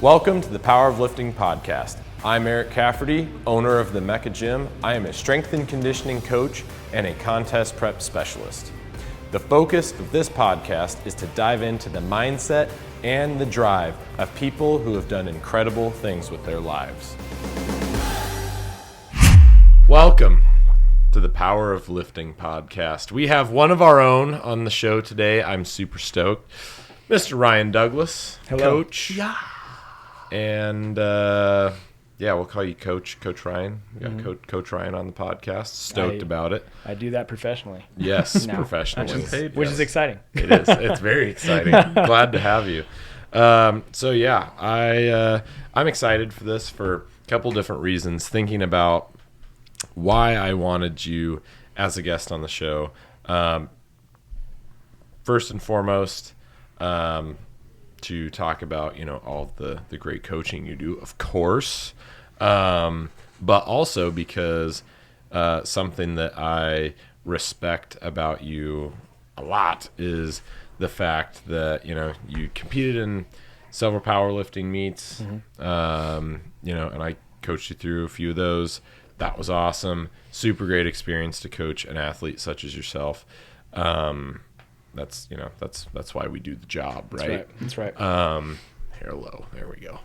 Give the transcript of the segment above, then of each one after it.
Welcome to the Power of Lifting podcast. I'm EricCafferty, owner of the Mecca Gym. I am a strength and conditioning coach and a contest prep specialist. The focus of this podcast is to dive into the mindset and the drive of people who have done incredible things with their lives. Welcome to the Power of Lifting podcast. We have one of our own on the show today. I'm super stoked. Mr. Ryan Douglas, Hello. Coach. Yeah. And we'll call you Coach Ryan. We got Coach Ryan on the podcast. Stoked about it. I do that professionally. Yes, professionally. Which is exciting. It is. It's very exciting. Glad to have you. I'm excited for this for a couple different reasons. Thinking about why I wanted you as a guest on the show. First and foremost, to talk about, all the great coaching you do, of course, but also because something that I respect about you a lot is the fact that, you competed in several powerlifting meets, and I coached you through a few of those. That was awesome. Super great experience to coach an athlete such as yourself. That's why we do the job, right? That's right. Hair low. There we go.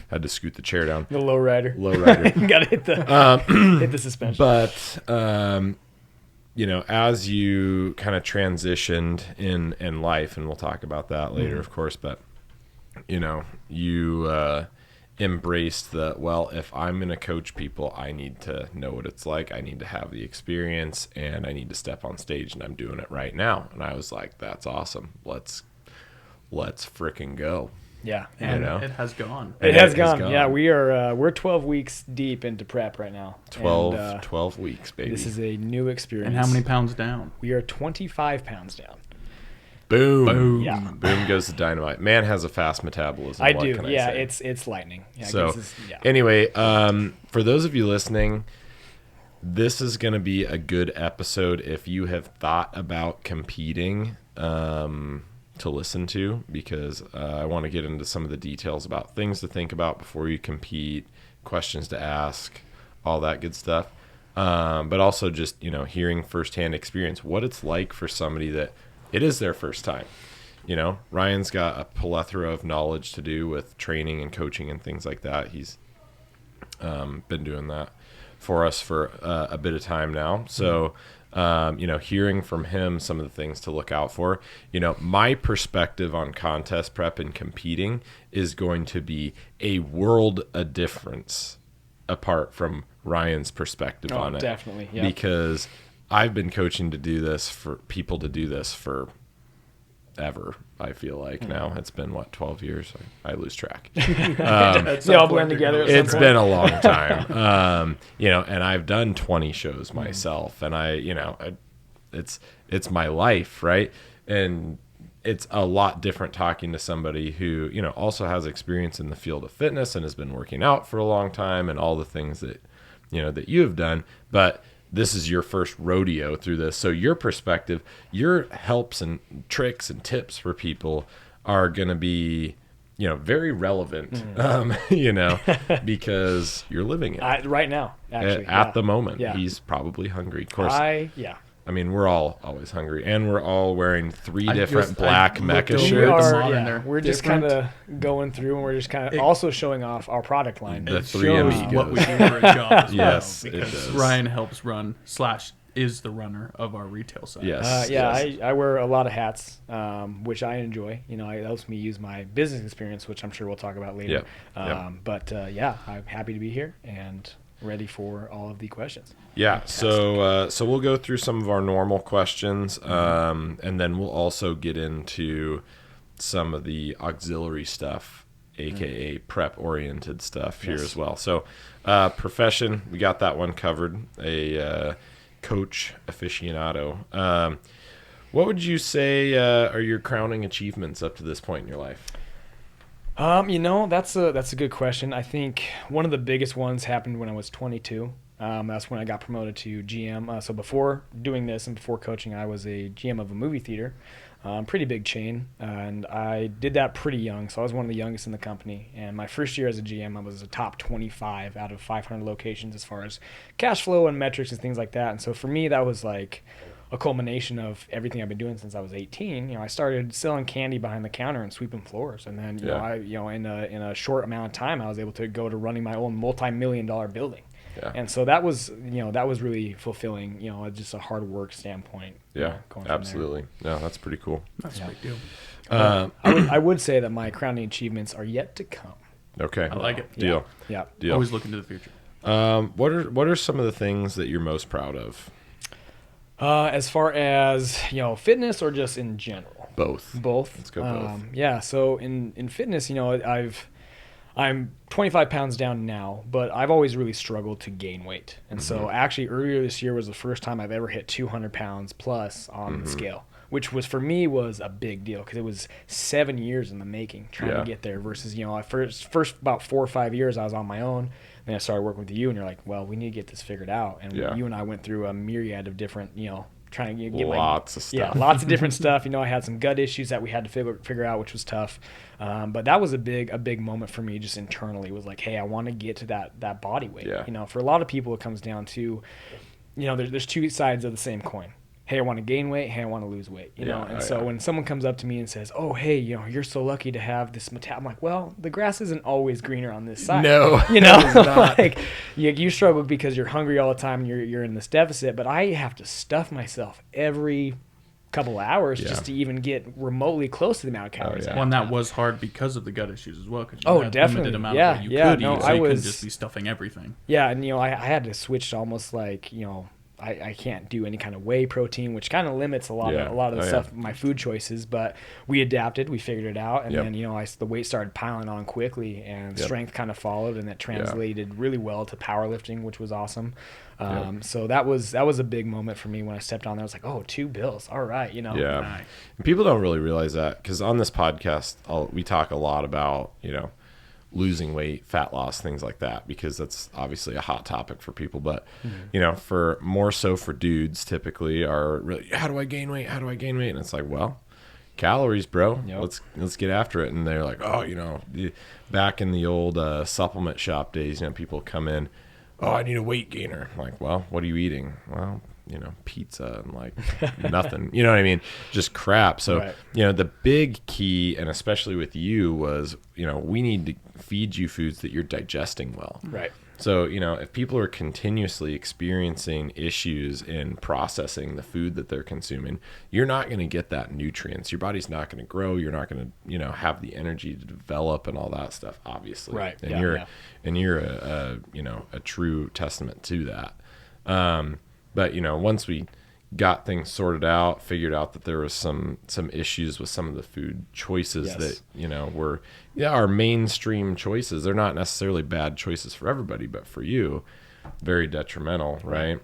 Had to scoot the chair down. The low rider. Got to hit the suspension. But as you kind of transitioned in life, and we'll talk about that later, of course. But you embraced if I'm going to coach people, I need to know what it's like. I need to have the experience, and I need to step on stage, and I'm doing it right now. And I was like, that's awesome. Let's frickin' go. Yeah. And it has gone. It has gone. Yeah, we're 12 weeks deep into prep right now. 12 weeks, baby. This is a new experience. And how many pounds down? We are 25 pounds down. Boom. Yeah. Boom goes the dynamite. Man has a fast metabolism. I do. Yeah, it's lightning. Yeah, Anyway, for those of you listening, this is going to be a good episode if you have thought about competing to listen to, because I want to get into some of the details about things to think about before you compete, questions to ask, all that good stuff. But also just, hearing firsthand experience, what it's like for somebody that it is their first time. Ryan's got a plethora of knowledge to do with training and coaching and things like that. He's been doing that for us for a bit of time now. So, hearing from him some of the things to look out for. My perspective on contest prep and competing is going to be a world of difference apart from Ryan's perspective on it. Definitely, yeah. Because I've been coaching to do this for people to do this for ever. I feel like now it's been 12 years. I lose track. They all blend together. It's been a long time. And I've done 20 shows myself, and it's my life, right? And it's a lot different talking to somebody who, also has experience in the field of fitness and has been working out for a long time and all the things that, that you have done. But this is your first rodeo through this. So your perspective, your helps and tricks and tips for people are going to be, very relevant, because you're living it. Right now, actually. At the moment. Yeah. He's probably hungry. Of course. I mean, we're all always hungry, and we're all wearing three different black Mecca shirts. We're just kind of going through, and we're just kind of also showing off our product line. The three amigos. What we do for a job as Yes, well, because it does. Ryan helps run / is the runner of our retail side. Yes. I wear a lot of hats, which I enjoy. It helps me use my business experience, which I'm sure we'll talk about later. Yep. I'm happy to be here and ready for all of the questions. Yeah, so we'll go through some of our normal questions, and then we'll also get into some of the auxiliary stuff, aka prep-oriented stuff here as well. So profession, we got that one covered, a coach aficionado. What would you say are your crowning achievements up to this point in your life? That's a good question. I think one of the biggest ones happened when I was 22. That's when I got promoted to GM. So before doing this and before coaching, I was a GM of a movie theater. pretty big chain, and I did that pretty young. So I was one of the youngest in the company. And my first year as a GM, I was a top 25 out of 500 locations as far as cash flow and metrics and things like that. And so for me, that was like a culmination of everything I've been doing since I was 18. You know, I started selling candy behind the counter and sweeping floors, and then in a short amount of time, I was able to go to running my own multi-million-dollar building. Yeah. And so that was really fulfilling, just a hard work standpoint. Yeah, absolutely. No, that's pretty cool. That's a big deal. I would say that my crowning achievements are yet to come. Okay. I like it. Deal. Yeah. Deal. Always looking to the future. What are some of the things that you're most proud of? As far as, fitness or just in general? Both. Let's go both. Yeah. So in fitness, I'm 25 pounds down now, but I've always really struggled to gain weight. And so actually earlier this year was the first time I've ever hit 200 pounds plus on the scale, which was for me was a big deal because it was 7 years in the making trying to get there versus, first about 4 or 5 years I was on my own. Then I started working with you and you're like, well, we need to get this figured out. And you and I went through a myriad of different, trying to get lots of stuff. Yeah, lots of different stuff. I had some gut issues that we had to figure out, which was tough. But that was a big moment for me just internally was like, hey, I want to get to that body weight. Yeah. For a lot of people, it comes down to, there's two sides of the same coin. Hey, I want to gain weight. Hey, I want to lose weight. So when someone comes up to me and says, "Oh, hey, you're so lucky to have this I'm like, well, the grass isn't always greener on this side. No, it's not. Like you struggle because you're hungry all the time. And you're in this deficit, but I have to stuff myself every couple of hours just to even get remotely close to the amount of calories. Well, and that was hard because of the gut issues as well. Because had definitely. Limited amount of what you could eat, so you couldn't just be stuffing everything. Yeah, and I had to switch to almost like I can't do any kind of whey protein, which kind of limits a lot of the stuff, my food choices. But we adapted, we figured it out, and then the weight started piling on quickly, and strength kind of followed, and that translated really well to powerlifting, which was awesome. So that was a big moment for me when I stepped on there. I was like, oh, 2 bills, all right, Yeah, and people don't really realize that because on this podcast, we talk a lot about losing weight, fat loss, things like that, because that's obviously a hot topic for people. But, for more so for dudes typically are really, how do I gain weight? How do I gain weight? And it's like, well, calories, bro. Yep. Let's get after it. And they're like, oh, back in the old supplement shop days, people come in, oh, I need a weight gainer. I'm like, well, what are you eating? Well, pizza and like nothing, you know what I mean? Just crap. So, the big key, and especially with you, was, we need to feed you foods that you're digesting well. Right. So, if people are continuously experiencing issues in processing the food that they're consuming, you're not going to get that nutrients. Your body's not going to grow. You're not going to, have the energy to develop and all that stuff, obviously. Right. And you're a true testament to that. But, once we got things sorted out, figured out that there was some issues with some of the food choices that, were our mainstream choices. They're not necessarily bad choices for everybody, but for you, very detrimental, right?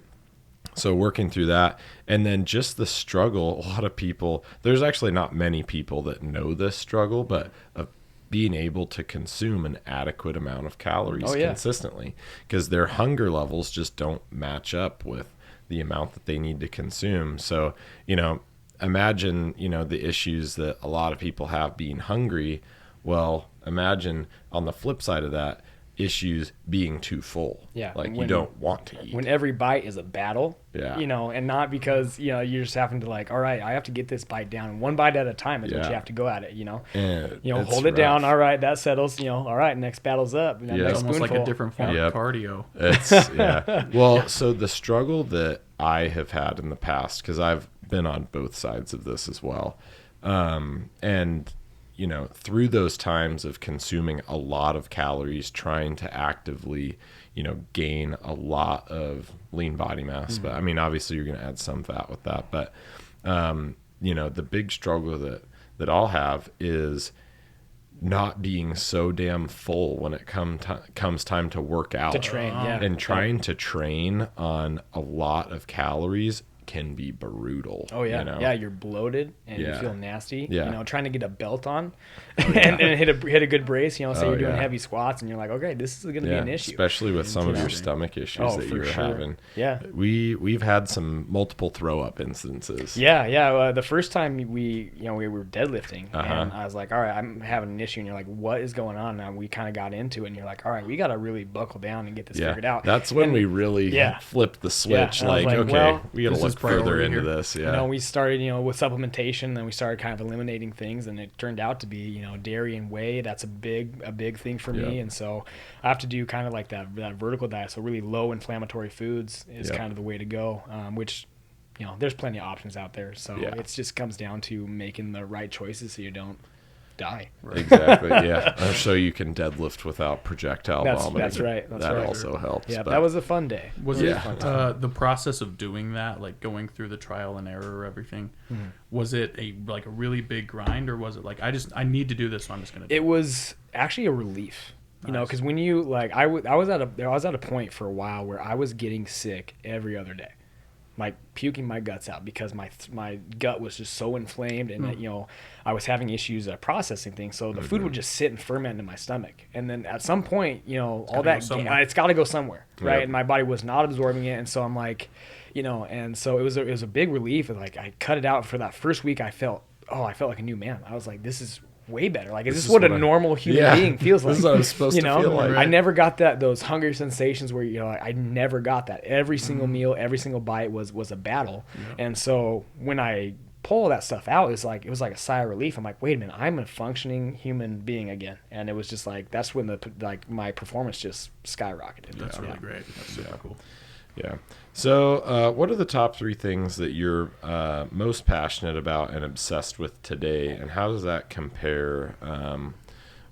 So working through that, and then just the struggle, a lot of people, there's actually not many people that know this struggle, but of being able to consume an adequate amount of calories consistently, because their hunger levels just don't match up with the amount that they need to consume. So, imagine, the issues that a lot of people have being hungry. Well, imagine on the flip side of that, issues being too full. Yeah. Like you don't want to eat. When every bite is a battle, yeah. And not because, you're just having to like, all right, I have to get this bite down. One bite at a time is what you have to go at it, hold it down. All right, that settles, all right, next battle's up. It's almost like a different form of cardio. It's, Well, so the struggle that I have had in the past, because I've been on both sides of this as well. And, through those times of consuming a lot of calories, trying to actively, gain a lot of lean body mass. Mm-hmm. But I mean, obviously you're going to add some fat with that. But, the big struggle that I'll have is not being so damn full when it comes time to work out. To train, yeah. And trying to train on a lot of calories can be brutal. Oh yeah, you know? yeah. You're bloated and you Yeah. feel nasty. Yeah. You know, trying to get a belt on and hit a good brace. You know, say Oh, you're doing yeah. heavy squats and you're like, okay, this is going to be an issue. Especially with some of your Interesting. stomach issues Oh, that for you were sure. having. Yeah. We've had some multiple throw up instances. Yeah. The first time we were deadlifting, Uh-huh. and I was like, all right, I'm having an issue, and you're like, what is going on? And we kind of got into it, and you're like, all right, we got to really buckle down and get this figured out. That's when And, we really Yeah. flipped the switch. and I was Like, like, okay, well, we got to this is look further priority into here. this. Yeah. we started, with supplementation, then we started kind of eliminating things, and it turned out to be, dairy and whey. That's a big thing for me, Yeah. and so I have to do kind of like that vertical diet. So really low inflammatory foods is Yeah. kind of the way to go, which, there's plenty of options out there. So Yeah. it just comes down to making the right choices so you don't die. Exactly. Yeah. Or so you can deadlift without projectile vomiting. That's right. That's that right. also helps. Yeah, but- that was a fun day. Was Yeah. it the process of doing that, like going through the trial and error, everything? Was it a really big grind, or was it like I need to do this, so I'm just gonna do It was actually a relief, Nice. because when you like, I was at a point for a while where I was getting sick every other day, like puking my guts out because my gut was just so inflamed, and I was having issues processing things. So the food would just sit and ferment in my stomach, and then at some point, all gotta that go somewhere. it's got to go somewhere, right? Yep. And my body was not absorbing it, and so I'm like, and so it was a big relief. And like I cut it out for that first week. I felt like a new man. I was like, this is way better. Like, is this what a normal human being feels like? This is what I'm supposed to feel like. I never got those hunger sensations where I never got that. Every single meal, every single bite was a battle. And so when I pull that stuff out, it was like a sigh of relief. I'm like, wait a minute, I'm a functioning human being again. And it was just like, that's when my performance just skyrocketed. That's really great. That's super cool. Yeah. So, what are the top 3 things that you're most passionate about and obsessed with today, and how does that compare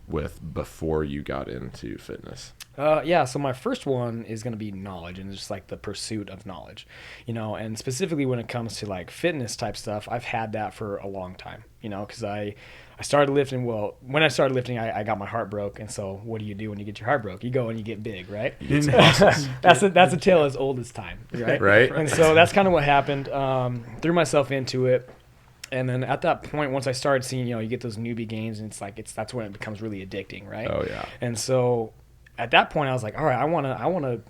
with before you got into fitness? So my first one is going to be knowledge, and just like the pursuit of knowledge, and specifically when it comes to like fitness type stuff, I've had that for a long time, because I started lifting. Well, when I started lifting, I got my heart broke. And so what do you do when you get your heart broke? You go and you get big, right? That's a tale as old as time, right? Right. And so that's kind of what happened. Threw myself into it. And then at that point, once I started seeing, you get those newbie gains, and that's when it becomes really addicting, right? Oh, yeah. And so at that point, I was like, all right, I want to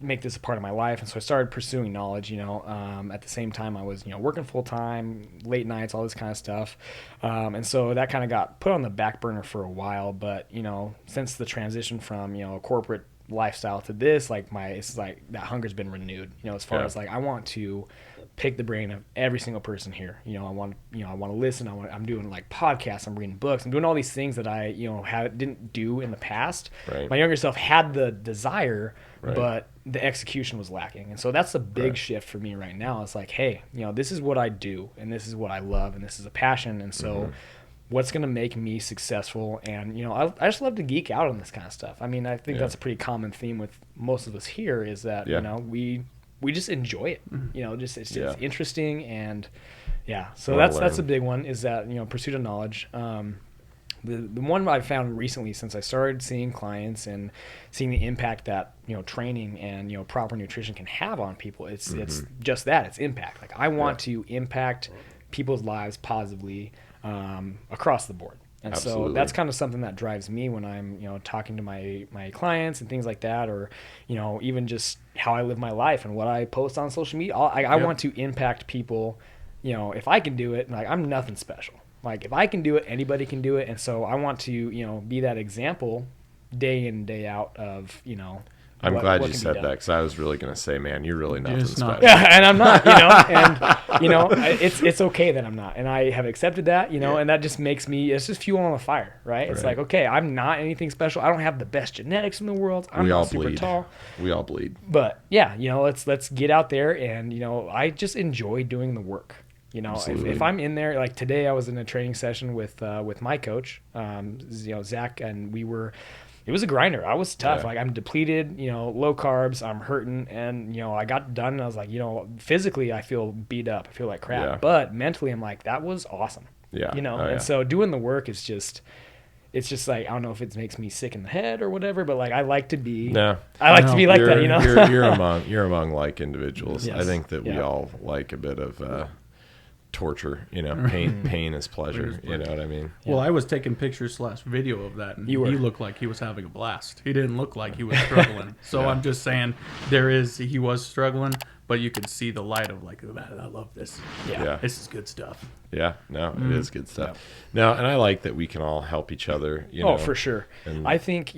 make this a part of my life. And so I started pursuing knowledge, at the same time I was, working full time, late nights, all this kind of stuff. And so that kind of got put on the back burner for a while. But, since the transition from, a corporate lifestyle to this, it's like that hunger's been renewed, as far as like, I want to pick the brain of every single person here. I want to listen. I'm doing like podcasts. I'm reading books. I'm doing all these things that I, didn't do in the past. Right. My younger self had the desire, Right. but the execution was lacking. And so that's a big shift for me right now. It's like, hey, this is what I do, and this is what I love, and this is a passion. And so what's going to make me successful? And, I just love to geek out on this kind of stuff. I mean, I think that's a pretty common theme with most of us here, is that, we just enjoy it. It's interesting. And so that's a big one, is that, pursuit of knowledge. The one I found recently, since I started seeing clients and seeing the impact that, training and, proper nutrition can have on people, it's just that, it's impact. Like, I want to impact people's lives positively across the board. And Absolutely. so that's kind of something that drives me when I'm, talking to my clients and things like that, or, even just how I live my life and what I post on social media. I want to impact people, if I can do it. Like, I'm nothing special. Like, if I can do it, anybody can do it. And so I want to, be that example day in, day out of, I'm glad you can be said done. that, because I was really going to say, man, you're really nothing just not. special. Yeah, and I'm not, it's okay that I'm not, and I have accepted that, and that just makes me, it's just fuel on the fire, right? It's like, okay, I'm not anything special. I don't have the best genetics in the world. I'm We not all super bleed. tall, We all bleed. but yeah, let's get out there, and I just enjoy doing the work. Absolutely. If I'm in there, like today, I was in a training session with my coach, Zach, and it was a grinder. I was tough. Yeah. Like, I'm depleted, low carbs, I'm hurting. And, I got done and I was like, physically I feel beat up. I feel like crap. Yeah. But mentally I'm like, that was awesome. Yeah. And so doing the work is just, it's just like, I don't know if it makes me sick in the head or whatever, but like I like to be No, to be like that, you know. you're among like individuals. Yes. I think that we Yeah. all like a bit of torture, you know. Pain is pleasure, you know what I mean? Well, I was taking pictures / video of that, and You were. he looked like he was having a blast. He didn't look like he was struggling. So Yeah. I'm just saying, he was struggling, but you could see the light of like, man, I love this. Yeah. This is good stuff. Yeah, no, it is good stuff. No, and I like that we can all help each other, you know. Oh, for sure. And- I think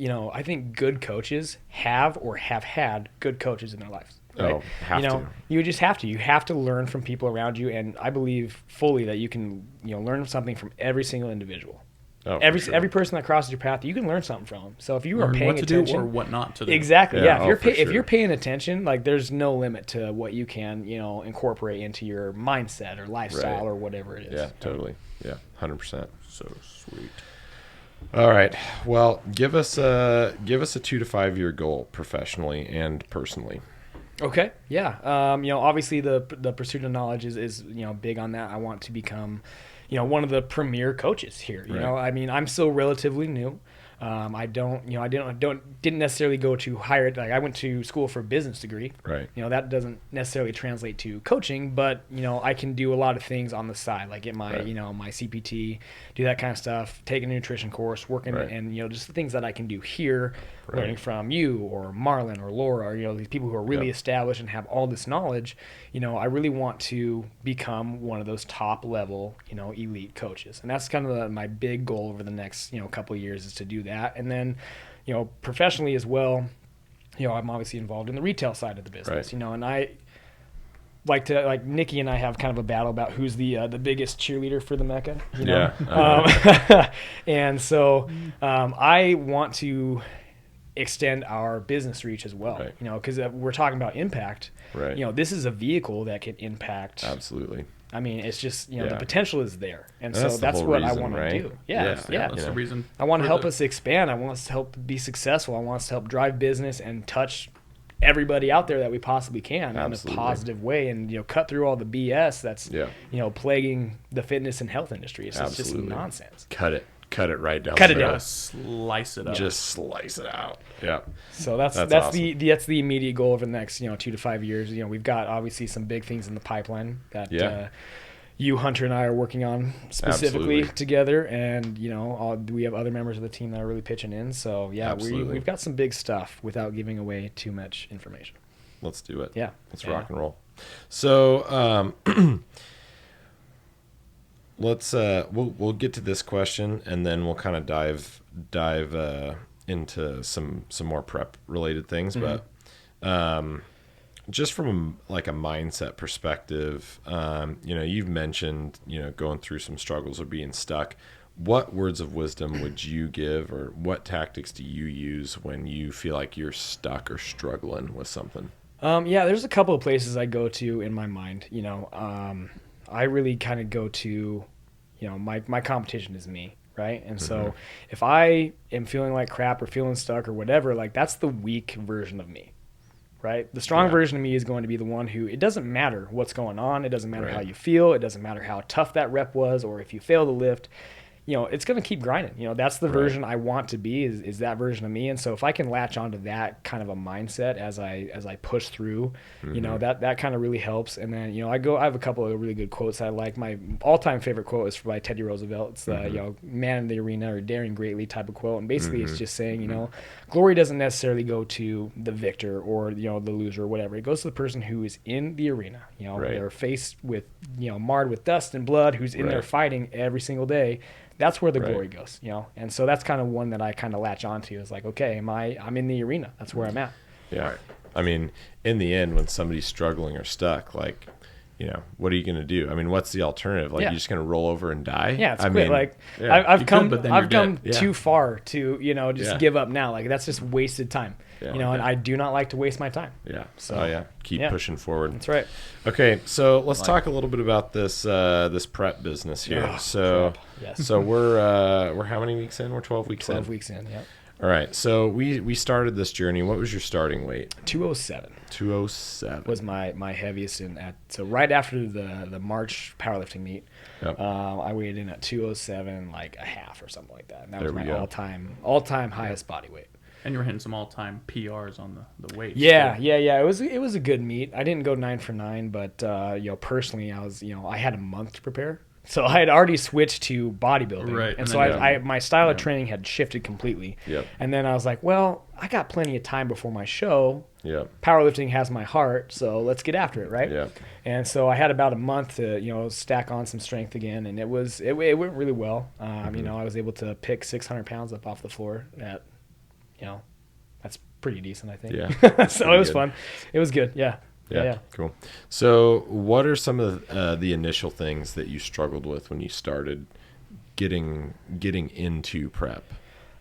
good coaches have had good coaches in their lives. Right? Oh, have you know, to. you just have to. You have to learn from people around you, and I believe fully that you can, learn something from every single individual. Oh, for every sure. person that crosses your path, you can learn something from them. So if you are Learn paying what to attention, do or what not to do. exactly, Yeah, yeah. for If sure. you're paying attention, like there's no limit to what you can, incorporate into your mindset or lifestyle Right. or whatever it is. Yeah, totally. Yeah, 100%. So sweet. All right. Well, give us a 2 to 5 year goal professionally and personally. Okay. Yeah. Obviously the pursuit of knowledge is big on that. I want to become, one of the premier coaches here. You Right. know, I mean, I'm still relatively new. I didn't necessarily go to higher, like I went to school for a business degree. Right. That doesn't necessarily translate to coaching, but I can do a lot of things on the side, like get my, Right. my CPT, do that kind of stuff, take a nutrition course, working Right. and, just the things that I can do here, Right. learning from you or Marlon or Laura, or, these people who are really Yep. established and have all this knowledge. I really want to become one of those top level, elite coaches. And that's kind of my big goal over the next, couple of years is to do that. And then, professionally as well, I'm obviously involved in the retail side of the business, Right. and I like Nikki and I have kind of a battle about who's the biggest cheerleader for the Mecca, Yeah. and so I want to extend our business reach as well, Right. because we're talking about impact. Right. This is a vehicle that can impact. Absolutely. I mean, it's just the Yeah. potential is there, and That's so the that's whole what I reason, want right? to do. Yeah. Yeah, yeah. That's the reason. I want to for help the- us expand. I want us to help be successful. I want us to help drive business and touch everybody out there that we possibly can Absolutely. in a positive way, and cut through all the BS that's Yeah. plaguing the fitness and health industry. It's just Absolutely. nonsense. Cut it right down. Cut it the down. middle. Just slice it up. Just slice it out. Yeah. So that's That's the immediate goal over the next 2 to 5 years. We've got obviously some big things in the pipeline that Yeah. you, Hunter, and I are working on specifically Absolutely. together, and we have other members of the team that are really pitching in. So yeah, Absolutely. we've got some big stuff without giving away too much information. Let's do it. Yeah. Let's Yeah. rock and roll. So let's we'll get to this question, and then we'll kind of dive into some more prep related things. Mm-hmm. But just from a mindset perspective, you've mentioned going through some struggles or being stuck. What words of wisdom would you give, or what tactics do you use when you feel like you're stuck or struggling with something? There's a couple of places I go to in my mind. I really kind of go to, my competition is me, right? And so if I am feeling like crap or feeling stuck or whatever, like that's the weak version of me, right? The strong Yeah. version of me is going to be the one who, it doesn't matter what's going on. It doesn't matter Right. how you feel. It doesn't matter how tough that rep was, or if you fail to lift. It's going to keep grinding. That's the Right. version I want to be, is that version of me. And so if I can latch onto that kind of a mindset as I push through, that kind of really helps. And then, I have a couple of really good quotes I like. My all-time favorite quote is by Teddy Roosevelt. It's the, man in the arena or daring greatly type of quote. And basically it's just saying, glory doesn't necessarily go to the victor or, the loser or whatever. It goes to the person who is in the arena, Right. they're faced with, marred with dust and blood, who's in there Right. fighting every single day. That's where the Right. glory goes, and so that's kind of one that I kind of latch onto. Is like, okay, I'm in the arena. That's where I'm at. Yeah. I mean, in the end, when somebody's struggling or stuck, like, what are you going to do? I mean, what's the alternative? Like, Yeah. you're just going to roll over and die? Yeah, it's I quit. mean, Like, yeah. I've You come, could, but then I've you're come dead. Yeah. too far to, just Yeah. give up now. Like, that's just wasted time, Yeah. and I do not like to waste my time. Yeah. So, Oh, yeah. Keep yeah. pushing forward. That's right. Okay, so let's talk a little bit about this this prep business here. Oh, so prep. Yes. so we're how many weeks in? We're 12 weeks 12 in. weeks in. Yeah. All right. So we started this journey. What was your starting weight? 207. 207 was my heaviest so right after the March powerlifting meet. Yep. I weighed in at 207 like a half or something like that. And that There was we my go. all-time highest body weight. And you were hitting some all-time PRs on the weights. Yeah, too. yeah. It was a good meet. I didn't go 9 for 9, but personally I was, I had a month to prepare. So I had already switched to bodybuilding. Right. And so my style of training had shifted completely. Yep. And then I was like, well, I got plenty of time before my show. Yep. Powerlifting has my heart, so let's get after it, right? Yep. And so I had about a month to, stack on some strength again, and it went really well. I was able to pick 600 pounds up off the floor at, that's pretty decent, I think. Yeah. So it was fun. It was good. Yeah. Yeah. Cool. So what are some of the initial things that you struggled with when you started getting into prep?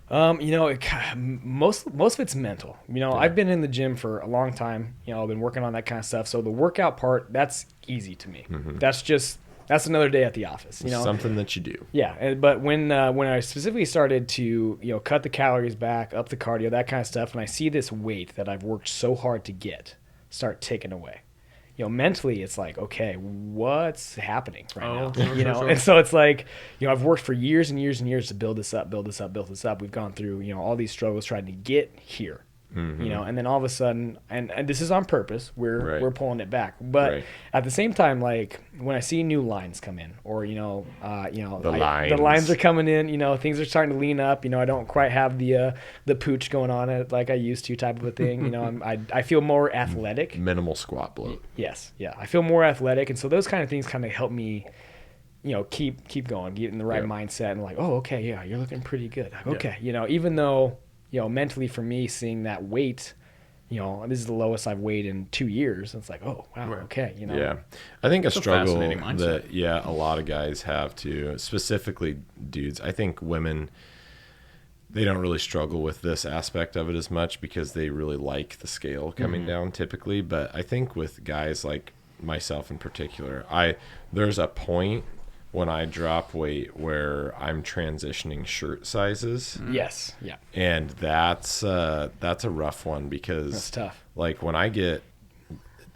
Most of it's mental. I've been in the gym for a long time. I've been working on that kind of stuff. So the workout part, that's easy to me. Mm-hmm. That's another day at the office. Something that you do. Yeah, but when I specifically started to cut the calories back, up the cardio, that kind of stuff, and I see this weight that I've worked so hard to get start taking away. Mentally it's like, okay, what's happening right now? Sure. And so it's like, I've worked for years and years and years to build this up. We've gone through, all these struggles trying to get here. Mm-hmm. And then all of a sudden, and this is on purpose, we're pulling it back. But Right. at the same time, like when I see new lines come in, or the lines. lines are coming in, things are starting to lean up. I don't quite have the pooch going on like I used to, type of a thing. I feel more athletic. Minimal squat bloat. Yes, yeah, I feel more athletic, and so those kind of things kind of help me, keep going, get in the right mindset, and like, oh, okay, yeah, you're looking pretty good. Okay, even though. Mentally for me, seeing that weight, this is the lowest I've weighed in 2 years. It's like, oh, wow, okay, Yeah. I think It's a a struggle fascinating mindset. that, a lot of guys have too, specifically dudes. I think women, they don't really struggle with this aspect of it as much because they really like the scale coming down typically. But I think with guys like myself in particular, there's a point when I drop weight where I'm transitioning shirt sizes. Yes, yeah. And that's a rough one because That's tough. Like when I get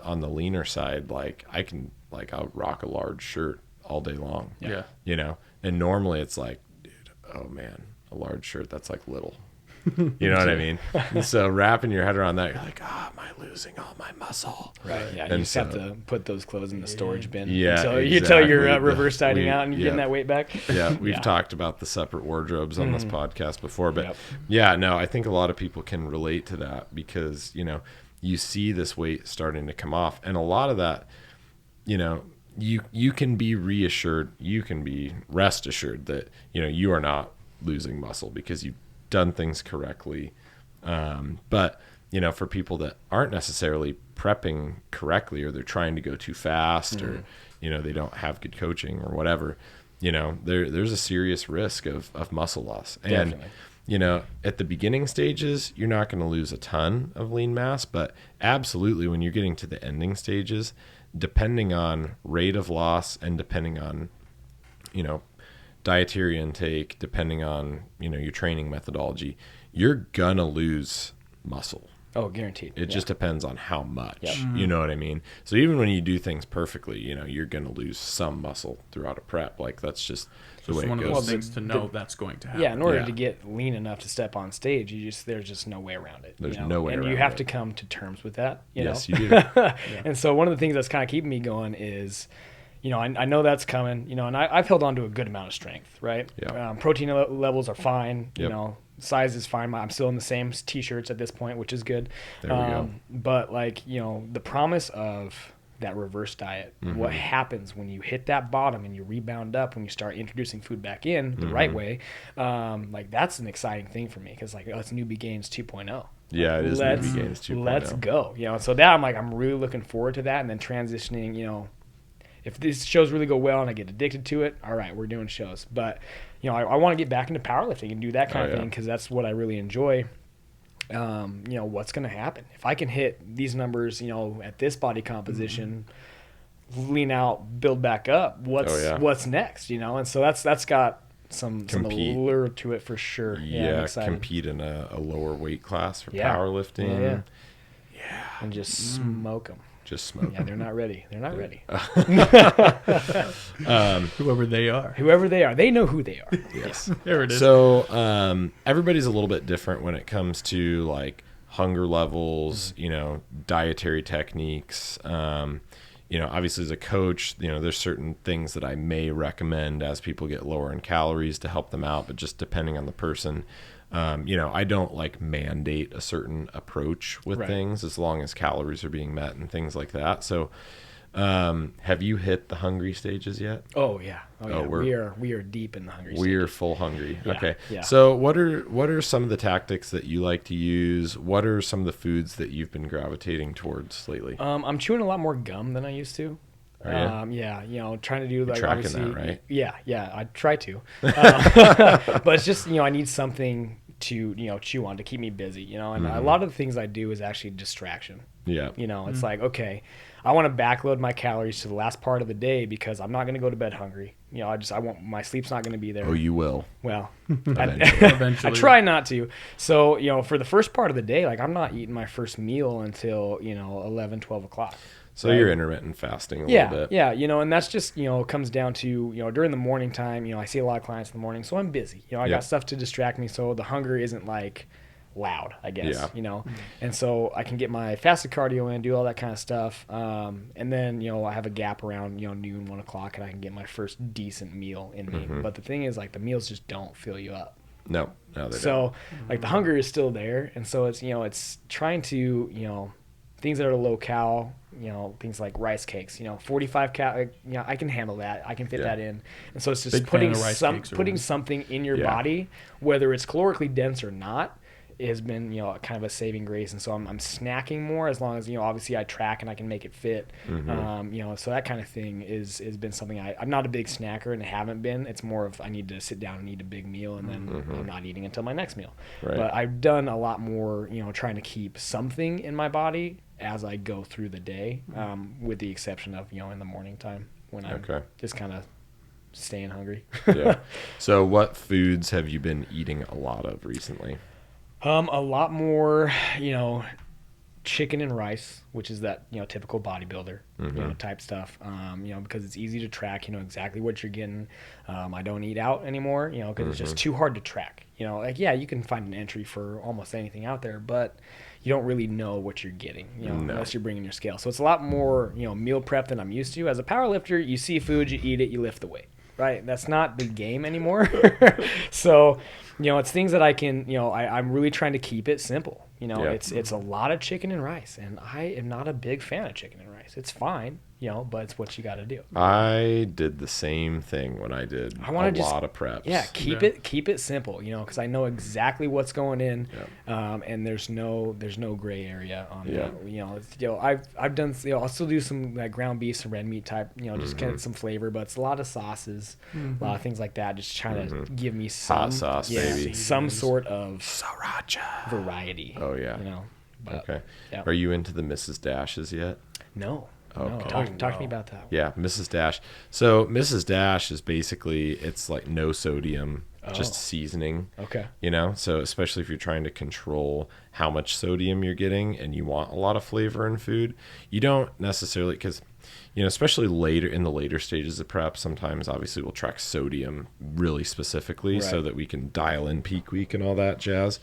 on the leaner side, I'll rock a large shirt all day long. Yeah. And normally it's like, dude, oh man, a large shirt, that's like little. You know what I mean? And so wrapping your head around that, you're like, am I losing all my muscle? Right. Yeah. And You just have to put those clothes in the storage bin. Yeah, Until you're exactly. reverse dieting out and you're getting that weight back. Yeah, we've talked about the separate wardrobes on this podcast before, but Yep. I think a lot of people can relate to that because, you see this weight starting to come off, and a lot of that, you can be reassured, you can be rest assured that, you are not losing muscle because you've done things correctly. But, for people that aren't necessarily prepping correctly, or they're trying to go too fast, or, they don't have good coaching or whatever, there's a serious risk of muscle loss. Definitely. And, at the beginning stages, you're not going to lose a ton of lean mass, but absolutely when you're getting to the ending stages, depending on rate of loss and depending on, dietary intake, depending on, your training methodology, you're gonna lose muscle. Oh, guaranteed. It just depends on how much. Yep. You know what I mean? So even when you do things perfectly, you're gonna lose some muscle throughout a prep. Like that's just the way It's one it of goes. those things to know that's going to happen. Yeah, in order Yeah. to get lean enough to step on stage, there's just no way around it. There's no way and you around have it. to come to terms with that. Yes, know? you do. And so one of the things that's kind of keeping me going is, I know that's coming, and I've held on to a good amount of strength, right? Yeah. Protein levels are fine, Yep. Size is fine. I'm still in the same t-shirts at this point, which is good. There we go. But the promise of that reverse diet, what happens when you hit that bottom and you rebound up when you start introducing food back in the right way, that's an exciting thing for me because it's Newbie Gains 2.0. Yeah, it is Newbie Gains 2.0. Let's go. So that I'm really looking forward to that, and then transitioning, if these shows really go well and I get addicted to it, all right, we're doing shows. But, I want to get back into powerlifting and do that kind of thing because that's what I really enjoy. What's going to happen? If I can hit these numbers, at this body composition, lean out, build back up, what's next, And so that's got some Compete. allure to it for sure. I'm Yeah, excited. compete in a lower weight class for Yeah. powerlifting. Yeah. And just smoke them. Just smoke. Yeah, they're not ready. They're not ready. Whoever they are. Whoever they are, they know who they are. Yes. There it is. So everybody's a little bit different when it comes to like hunger levels, dietary techniques. Obviously as a coach, there's certain things that I may recommend as people get lower in calories to help them out, but just depending on the person. I don't like mandate a certain approach with things as long as calories are being met and things like that. So, have you hit the hungry stages yet? Oh yeah. We are deep in the hungry stage. We're full hungry. Yeah, Okay. yeah. So what are some of the tactics that you like to use? What are some of the foods that you've been gravitating towards lately? I'm chewing a lot more gum than I used to. Are you? Yeah, trying to do like tracking obviously, that, right? Yeah, I try to, but it's just I need something to chew on to keep me busy, and a lot of the things I do is actually distraction. Yeah. It's like, okay, I want to backload my calories to the last part of the day because I'm not going to go to bed hungry. I want my sleep's not going to be there. Oh, you will. Well, Eventually. I try not to. So, for the first part of the day, like I'm not eating my first meal until, 11, 12 o'clock. So you're intermittent fasting a little bit. Yeah, and that's just, comes down to, during the morning time, I see a lot of clients in the morning, so I'm busy. I got stuff to distract me, so the hunger isn't like loud, I guess, and so I can get my fasted cardio in, do all that kind of stuff, and then, I have a gap around, noon, 1 o'clock, and I can get my first decent meal in me. But the thing is, like, the meals just don't fill you up. No, they don't. So, like, the hunger is still there, and so it's, it's trying to, things that are low cal, things like rice cakes, 45 cal, I can handle that. I can fit that in. And so it's just putting something in your body, whether it's calorically dense or not, has been, kind of a saving grace. And so I'm snacking more as long as, obviously I track and I can make it fit. So that kind of thing has been something I'm not a big snacker and haven't been. It's more of I need to sit down and eat a big meal and then I'm not eating until my next meal. Right. But I've done a lot more, trying to keep something in my body as I go through the day, with the exception of, in the morning time when I'm just kind of staying hungry. Yeah. So what foods have you been eating a lot of recently? A lot more, chicken and rice, which is that, typical bodybuilder, type stuff, because it's easy to track, exactly what you're getting. I don't eat out anymore, because it's just too hard to track, you can find an entry for almost anything out there, but you don't really know what you're getting, unless you're bringing your scale. So it's a lot more, meal prep than I'm used to. As a powerlifter, you see food, you eat it, you lift the weight, right? That's not the game anymore. So, it's things that I can, I'm really trying to keep it simple. It's a lot of chicken and rice, and I am not a big fan of chicken and rice. It's fine, but it's what you got to do. I did the same thing when I did a lot of preps. Yeah, keep it simple, because I know exactly what's going in, and there's no gray area on that. I've done, I'll still do some like ground beef, some red meat type, just get some flavor, but it's a lot of sauces, a lot of things like that, just trying to give me some hot sauce, baby, some sort of sriracha variety. Oh yeah. But, okay. Yeah. Are you into the Mrs. Dashes yet? No. Okay. Talk to me about that. Yeah, Mrs. Dash. So Mrs. Dash is basically, it's like no sodium, just seasoning. Okay. So especially if you're trying to control how much sodium you're getting and you want a lot of flavor in food, you don't necessarily, because especially in the later stages of prep, sometimes obviously we'll track sodium really specifically so that we can dial in peak week and all that jazz.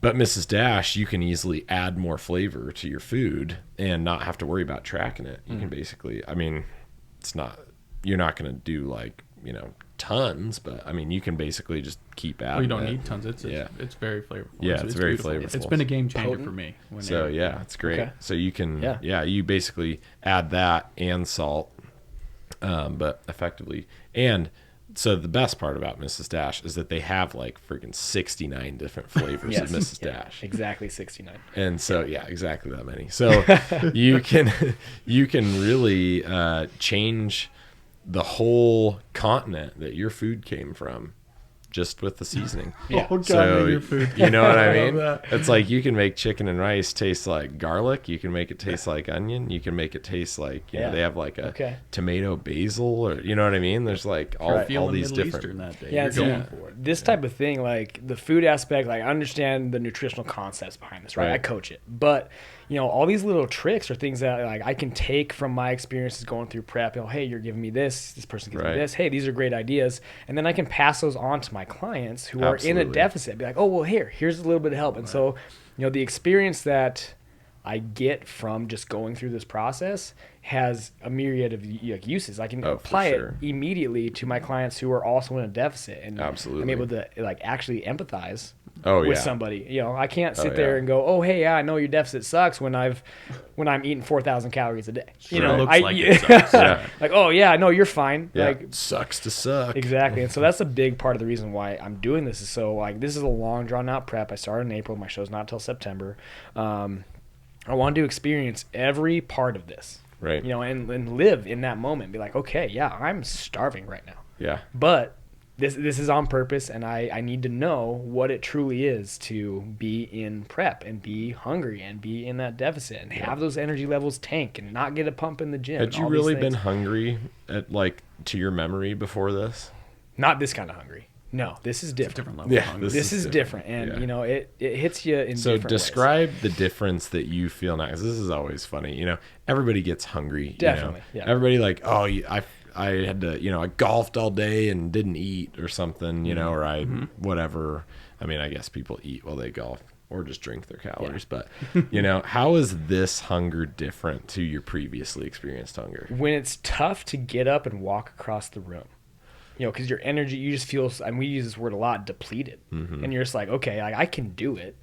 But Mrs. Dash, you can easily add more flavor to your food and not have to worry about tracking it. You can basically, you're not going to do like, tons, but you can basically just keep adding. Well, you don't need tons. It's very flavorful. Yeah, it's very flavorful. It's been a game changer for me. So it's great. Okay. So you can, you basically add that and salt, but effectively. And so the best part about Mrs. Dash is that they have like freaking 69 different flavors of Mrs. Dash. Exactly 69. And so, exactly that many. So you can really change the whole continent that your food came from just with the seasoning. Yeah. Oh, God, So, make your food. you know what I I mean? love that. It's like you can make chicken and rice taste like garlic. You can make it taste like onion. You can make it taste like, you know, they have like a tomato basil, or, you know what I mean? There's like all Feeling these Middle different. Eastern that day. Yeah, You're it's going for it. this type of thing, like the food aspect, like I understand the nutritional concepts behind this, right? Right. I coach it, but you know, all these little tricks are things that like I can take from my experiences going through prep. You know, hey, you're giving me this person gives me this. Hey, these are great ideas, and then I can pass those on to my clients who are in a deficit. Be like, oh well, here's a little bit of help, and so you know, the experience that I get from just going through this process has a myriad of uses. I can apply it immediately to my clients who are also in a deficit, and I'm able to like actually empathize with somebody. You know, I can't sit there and go, "Oh, hey, yeah, I know your deficit sucks," when I'm eating 4,000 calories a day. You know, it sucks. like, "Oh yeah, no, you're fine." Yeah. Like, Sucks to suck. Exactly. And so that's a big part of the reason why I'm doing this. Is so like this is a long drawn out prep. I started in April. My show's not till September. I wanted to experience every part of this. Right. You know, and live in that moment. Be like, okay, yeah, I'm starving right now. Yeah. But this is on purpose, and I need to know what it truly is to be in prep and be hungry and be in that deficit and have those energy levels tank and not get a pump in the gym. Had you really been hungry at like to your memory before this? Not this kind of hungry. No, this is different. Different level. Yeah, This is different, and you know it hits you in different ways. So describe the difference that you feel now, because this is always funny. You know, everybody gets hungry. Definitely, you know? yeah. Everybody like, oh, I had to, you know, I golfed all day and didn't eat or something, you know, or I whatever. I mean, I guess people eat while they golf or just drink their calories, but you know, how is this hunger different to your previously experienced hunger? When it's tough to get up and walk across the room. You know, because your energy, you just feel, and we use this word a lot, depleted. And you're just like, okay, I can do it,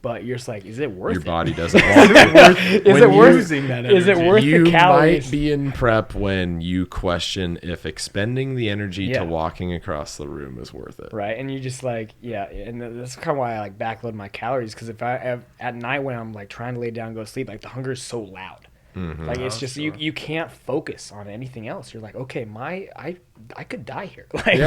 but you're just like, is it worth it? Your body doesn't want it. Is it worth using that energy? Is it worth You the calories? might be in prep when you question if expending the energy to walking across the room is worth it. Right, and you just like, and that's kind of why I like backload my calories, because if at night when I'm like trying to lay down and go to sleep, like the hunger is so loud. Like it's just you can't focus on anything else. You're like, okay, I could die here. Like,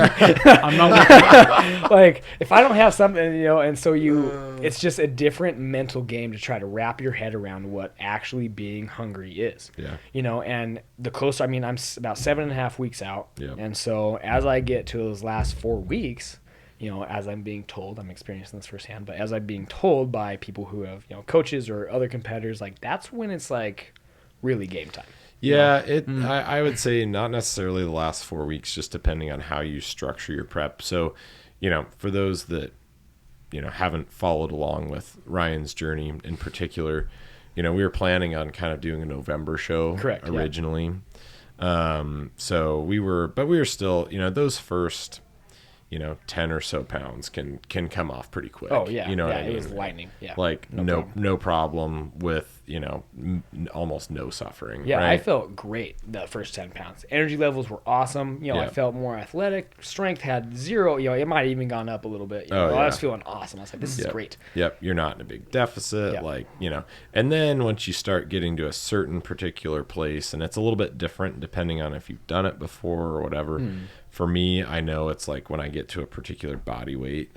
I'm not like if I don't have something, you know, and so it's just a different mental game to try to wrap your head around what actually being hungry is. Yeah. You know, and the closer, I mean, I'm about 7.5 weeks out, and so as I get to those last 4 weeks, you know, as I'm being told, I'm experiencing this firsthand, but as I'm being told by people who have, you know, coaches or other competitors, like that's when it's like really game time. Yeah, I would say not necessarily the last 4 weeks, just depending on how you structure your prep. So, you know, for those that, you know, haven't followed along with Ryan's journey in particular, you know, we were planning on kind of doing a November show originally. So we were still, you know, those first, you know, 10 or so pounds can come off pretty quick. Oh yeah. You know what I mean? It was lightning. Yeah. Like no problem with, you know, almost no suffering. Yeah, right? I felt great the first 10 pounds. Energy levels were awesome. You know, I felt more athletic. Strength had zero. You know, it might have even gone up a little bit. You know, I was feeling awesome. I was like, this is great. Yep. You're not in a big deficit. Like, you know, and then once you start getting to a certain particular place, and it's a little bit different depending on if you've done it before or whatever. For me, I know it's like when I get to a particular body weight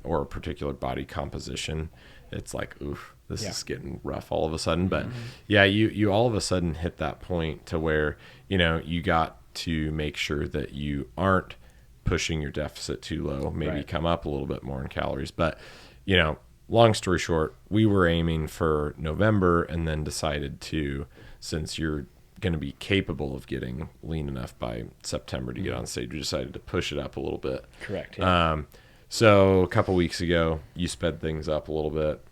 or a particular body composition, it's like, oof, this is getting rough all of a sudden. But you all of a sudden hit that point to where, you know, you got to make sure that you aren't pushing your deficit too low, maybe come up a little bit more in calories. But, you know, long story short, we were aiming for November and then decided to, since you're going to be capable of getting lean enough by September to get on stage, we decided to push it up a little bit. Correct. Yeah. So a couple weeks ago, you sped things up a little bit,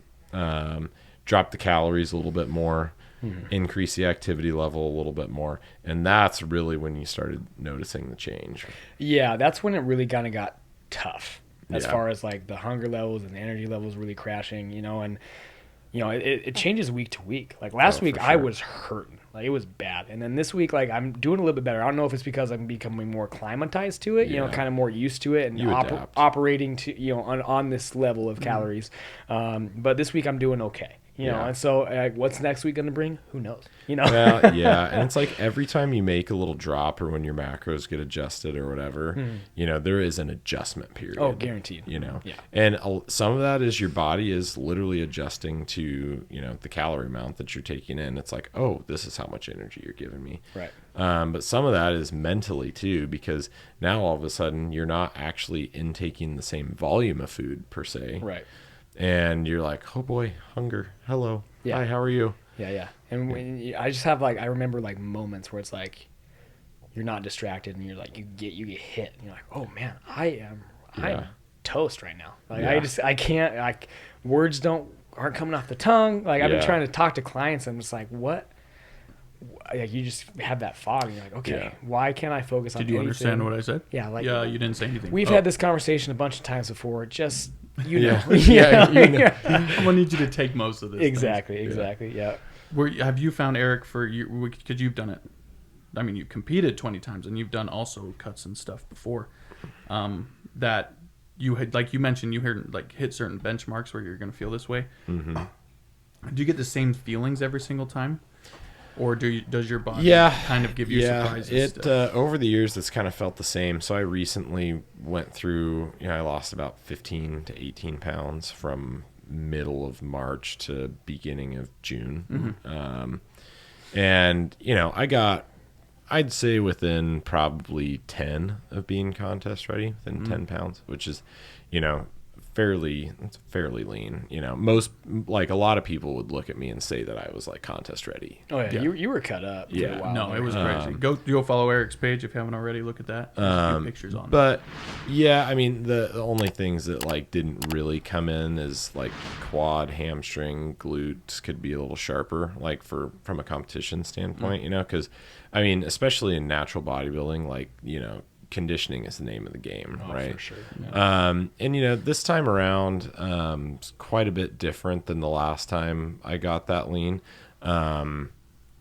dropped the calories a little bit more, increase the activity level a little bit more, and that's really when you started noticing the change. Yeah, that's when it really kind of got tough as far as like the hunger levels and the energy levels really crashing, you know, and you know, it changes week to week. Like last week, I was hurting. Like, it was bad. And then this week, like, I'm doing a little bit better. I don't know if it's because I'm becoming more acclimatized to it, you know, kind of more used to it and operating to, you know, on this level of calories. But this week I'm doing okay. You know, and so what's next week going to bring? Who knows? You know? Well, yeah. And it's like every time you make a little drop or when your macros get adjusted or whatever, you know, there is an adjustment period. Oh, guaranteed. You know? Yeah. And some of that is your body is literally adjusting to, you know, the calorie amount that you're taking in. It's like, oh, this is how much energy you're giving me. Right. But some of that is mentally too, because now all of a sudden you're not actually intaking the same volume of food per se. Right. And you're like, oh boy, hunger. Hello. Yeah. Hi, how are you? Yeah, yeah. And when I just have like, I remember like moments where it's like, you're not distracted and you're like, you get hit and you're like, oh man, I'm toast right now. Like I can't, like, words aren't coming off the tongue. Like I've been trying to talk to clients. I'm just like, what? Like, you just have that fog and you're like, okay, why can't I focus on anything? Did you understand what I said? Yeah. Like, yeah, you didn't say anything. We've had this conversation a bunch of times before. Just, you know. I'm gonna need you to take most of this. Exactly. Yeah. Have you found, Eric, because you've done it? I mean, you competed 20 times, and you've done also cuts and stuff before. That you had, like you mentioned, you hit certain benchmarks where you're gonna feel this way. Mm-hmm. Do you get the same feelings every single time? Or does your body kind of give you surprises? Over the years, it's kind of felt the same. So I recently went through, you know, I lost about 15 to 18 pounds from middle of March to beginning of June. Mm-hmm. And, you know, I'd say within probably 10 of being contest ready, within 10 pounds, which is, you know, fairly lean. You know, most, like, a lot of people would look at me and say that I was like contest ready. Oh yeah. You were cut up. Yeah. No, it was crazy. Go follow Eric's page if you haven't already. Look at that. There's pictures on but yeah, I mean, the only things that like didn't really come in is like quad, hamstring, glutes could be a little sharper, like from a competition standpoint, you know, because I mean, especially in natural bodybuilding, like, you know, conditioning is the name of the game, right? For sure. Yeah. And you know, this time around, it's quite a bit different than the last time I got that lean.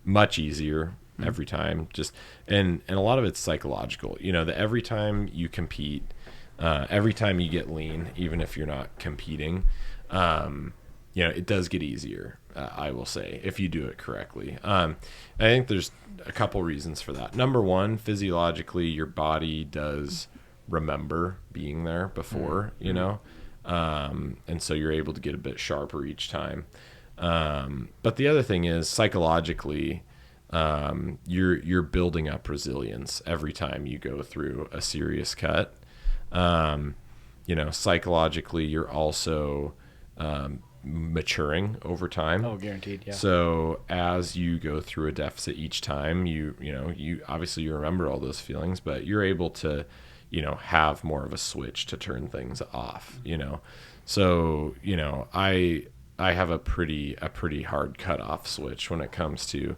Much easier every time. Just and a lot of it's psychological. You know, that every time you compete, every time you get lean, even if you're not competing, you know, it does get easier. I will say, if you do it correctly. I think there's a couple reasons for that. Number one, physiologically, your body does remember being there before, you know, and so you're able to get a bit sharper each time. But the other thing is, psychologically, you're building up resilience every time you go through a serious cut. You know, psychologically, you're also maturing over time. Oh, guaranteed. Yeah. So as you go through a deficit each time, you obviously you remember all those feelings, but you're able to, you know, have more of a switch to turn things off, you know. So, you know, I have a pretty hard cutoff switch when it comes to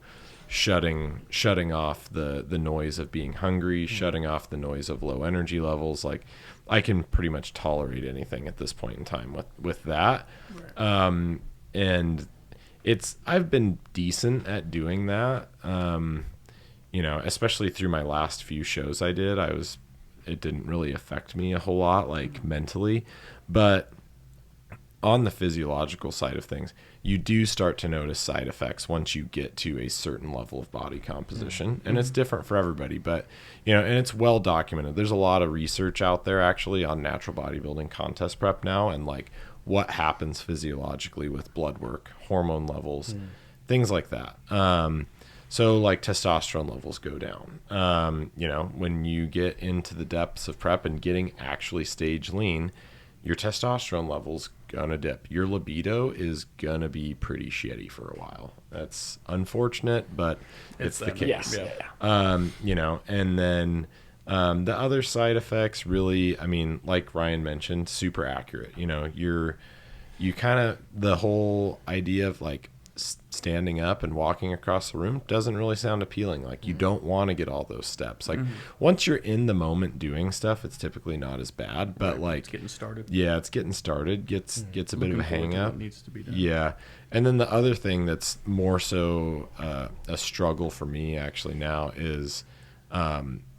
shutting off the noise of being hungry, shutting off the noise of low energy levels. Like, I can pretty much tolerate anything at this point in time with that. Right. And I've been decent at doing that. You know, especially through my last few shows I did, it didn't really affect me a whole lot, like mentally, but on the physiological side of things, you do start to notice side effects once you get to a certain level of body composition. And it's different for everybody, but, you know, and it's well documented. There's a lot of research out there actually on natural bodybuilding contest prep now, and like what happens physiologically with blood work, hormone levels, things like that. So like testosterone levels go down. You know, when you get into the depths of prep and getting actually stage lean, your testosterone levels gonna dip. Your libido is gonna be pretty shitty for a while. That's unfortunate, but it's the case. Yeah. You know, and then the other side effects really, I mean, like Ryan mentioned, super accurate. You know, you kind of, the whole idea of like standing up and walking across the room doesn't really sound appealing. Like, you don't want to get all those steps. Like, once you're in the moment doing stuff, it's typically not as bad. But like, it's getting started. Yeah, it's getting started. Gets a bit of a hang up. What needs to be done. Yeah. And then the other thing that's more so a struggle for me actually now is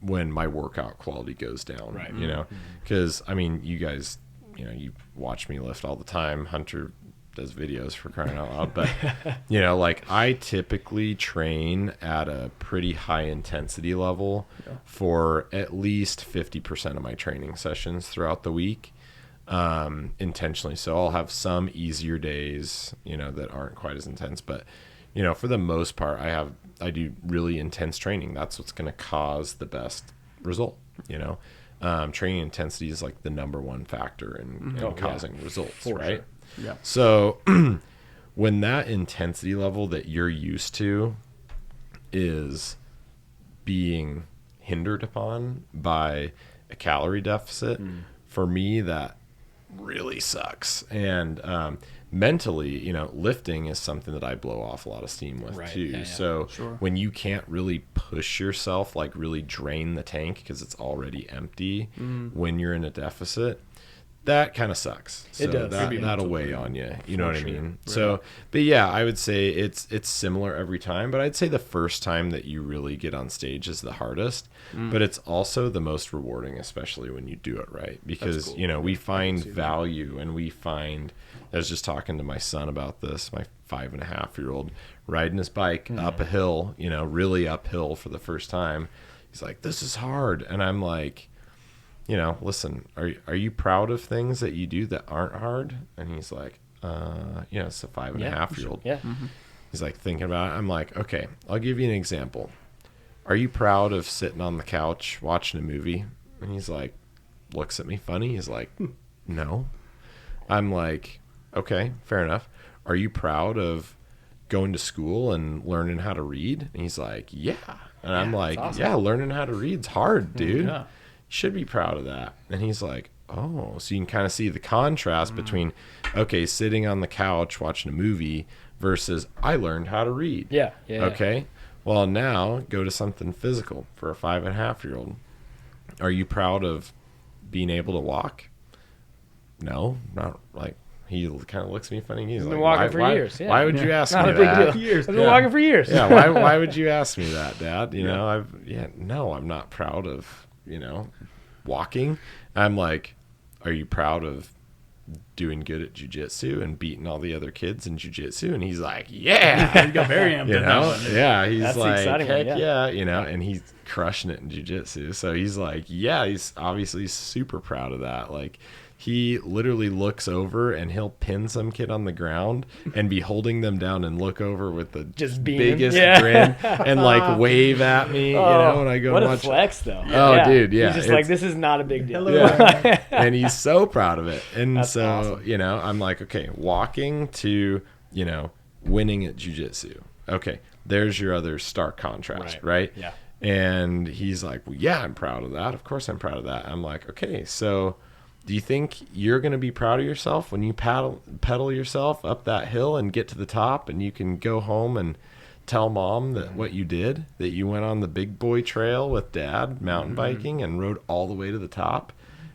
when my workout quality goes down. Right. You know, because I mean, you guys, you know, you watch me lift all the time. Hunter does videos, for crying out loud. But you know, like, I typically train at a pretty high intensity level for at least 50% of my training sessions throughout the week, intentionally. So I'll have some easier days, you know, that aren't quite as intense, but you know, for the most part, I do really intense training. That's what's going to cause the best result. You know, training intensity is like the number one factor in causing results, right? Sure. Yeah. So when that intensity level that you're used to is being hindered upon by a calorie deficit, for me, that really sucks. And mentally, you know, lifting is something that I blow off a lot of steam with too. Yeah. So when you can't really push yourself, like really drain the tank because it's already empty when you're in a deficit, that kind of sucks. So It does. that'll weigh on you. You know what I mean? Right. So, but yeah, I would say it's similar every time, but I'd say the first time that you really get on stage is the hardest, but it's also the most rewarding, especially when you do it right. Because, cool. you know, we find value, and we find, I was just talking to my son about this, my 5.5-year-old, riding his bike up a hill, you know, really uphill for the first time. He's like, "This is hard." And I'm like, you know, listen, are you proud of things that you do that aren't hard? And he's like, you know, it's a 5.5-year-old. Yeah. He's like thinking about it. I'm like, okay, I'll give you an example. Are you proud of sitting on the couch watching a movie? And he's like, looks at me funny. He's like, no. I'm like, okay, fair enough. Are you proud of going to school and learning how to read? And he's like, yeah. And I'm like, awesome. yeah, learning how to read's hard, dude. Yeah. Should be proud of that. And he's like, oh, so you can kind of see the contrast between, okay, sitting on the couch watching a movie versus I learned how to read. Yeah. Okay. Well, now go to something physical for a 5.5-year-old. Are you proud of being able to walk? No, not like. He kind of looks at me funny. He's like, been walking for years. Yeah. Why would you ask me Not a that? big deal. I've been walking for years. Yeah. Why would you ask me that, Dad? You know, no, I'm not proud of, you know, walking. I'm like, are you proud of doing good at jiu-jitsu and beating all the other kids in jiu-jitsu? And he's like, yeah. He got very amped. You know, yeah. He's That's the like, exciting one, heck yeah. yeah, you know, and he's crushing it in jiu-jitsu. So he's like, yeah, he's obviously super proud of that. Like, he literally looks over and he'll pin some kid on the ground and be holding them down and look over with the Just beaming. biggest Yeah. grin and like wave at me, you know, and I go what and a watch. flex, though. Oh, dude, yeah. He's just like, this is not a big deal. Yeah. And he's so proud of it. And That's so, awesome. you know, I'm like, okay, walking to, you know, winning at jiu-jitsu. Okay, there's your other stark contrast, right? Yeah. And he's like, well, yeah, I'm proud of that. Of course I'm proud of that. I'm like, okay, so do you think you're going to be proud of yourself when you pedal yourself up that hill and get to the top and you can go home and tell mom that what you did, that you went on the big boy trail with dad mountain biking and rode all the way to the top?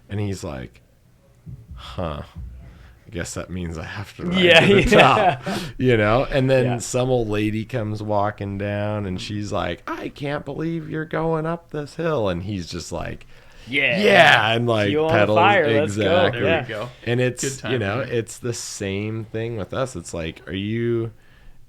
And he's like, huh, I guess that means I have to ride to the top, you know? And then some old lady comes walking down and she's like, I can't believe you're going up this hill. And he's just like, yeah, and like Fuel on pedals, fire, let's go. exactly. There we go. And it's, Good time, you know, man. it's the same thing with us. It's like, are you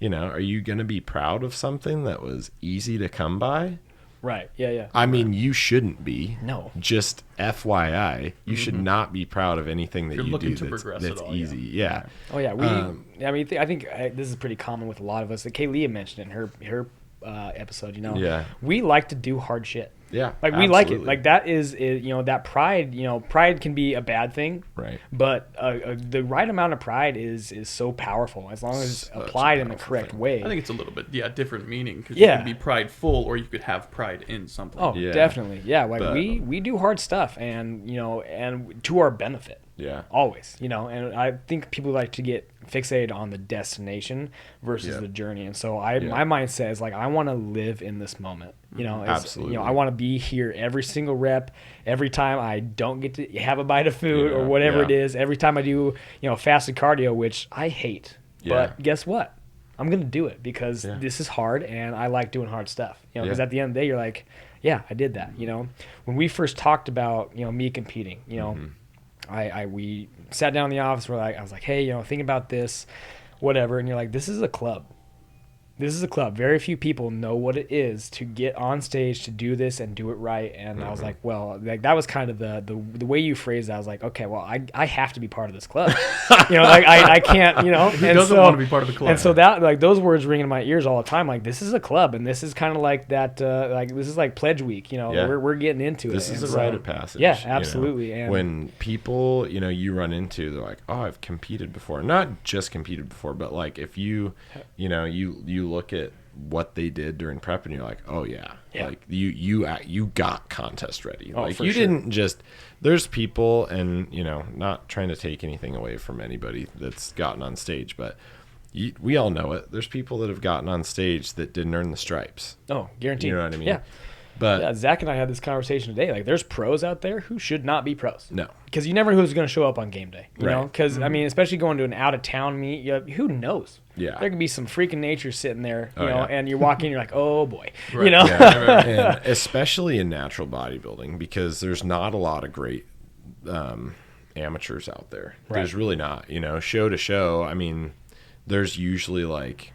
going to be proud of something that was easy to come by? Right. Yeah. I mean, you shouldn't be. No. Just FYI, you should not be proud of anything that You're you looking do to that's progress at all, easy. Yeah. Oh yeah, I mean, I think this is pretty common with a lot of us. Like Kaylee mentioned in her episode, you know, Yeah. we like to do hard shit. Yeah. Like we like it. absolutely. Like that is, you know, that pride. You know, pride can be a bad thing, Right. but the right amount of pride is so powerful as long as it's Such a applied in the powerful correct thing. way. I think it's a little bit, different meaning because Yeah. you can be prideful or you could have pride in something. Oh, Yeah. definitely. Yeah, like But- we do hard stuff, and you know, and to our benefit. Yeah. Always, you know, and I think people like to get fixated on the destination versus Yeah. the journey. And so my mindset is like, I want to live in this moment. Absolutely. I want to be here every single rep, every time I don't get to have a bite of food or whatever it is, every time I do, fasted cardio, which I hate. But guess what? I'm going to do it because this is hard and I like doing hard stuff. Because at the end of the day, you're like, yeah, I did that. When we first talked about, me competing, we sat down in the office. I was like, hey, thinking about this, whatever. And you're like, this is a club. This is a club. Very few people know what it is to get on stage, to do this and do it right. And I was like, well, that was kind of the way you phrased that. I was like, okay, well, I have to be part of this club. I can't, Who doesn't want to be part of the club? And so that, those words ring in my ears all the time. Like, this is a club, and this is kind of like that. This is like Pledge Week. We're getting into this it. This is a rite of passage. Yeah, absolutely. And when people, you run into, they're like, oh, I've competed before. Not just competed before, but like if you look at what they did during prep and you're like, oh yeah. Like you got contest ready. Like you didn't just, there's people, and not trying to take anything away from anybody that's gotten on stage, but we all know it. There's people that have gotten on stage that didn't earn the stripes. Oh, guaranteed. You know what I mean? Yeah. But Zach and I had this conversation today. Like, there's pros out there who should not be pros. No. Because you never know who's going to show up on game day. You know? Because, especially going to an out-of-town meet, who knows? Yeah. There could be some freaking nature sitting there, yeah. and you're walking, you're like, oh, boy. Right. And especially in natural bodybuilding, because there's not a lot of great amateurs out there. Right. There's really not. Show to show, there's usually like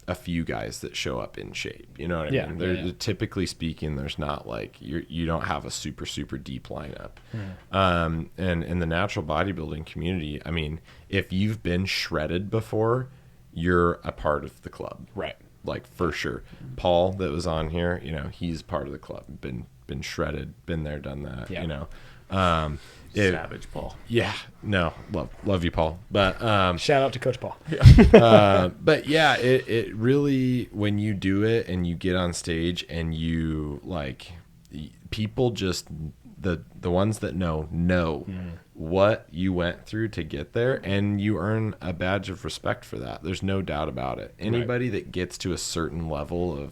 a few guys that show up in shape. You know what I mean? Typically speaking, there's not like you don't have a super, super deep lineup. And in the natural bodybuilding community, if you've been shredded before, you're a part of the club. Right. Like for sure. Paul that was on here, he's part of the club. Been shredded, been there, done that. Yeah. Savage Paul. Yeah. No, love you, Paul. But shout out to Coach Paul. but yeah, it really, when you do it and you get on stage and you like, people just the ones that know what you went through to get there, and you earn a badge of respect for that. There's no doubt about it. Anybody that gets to a certain level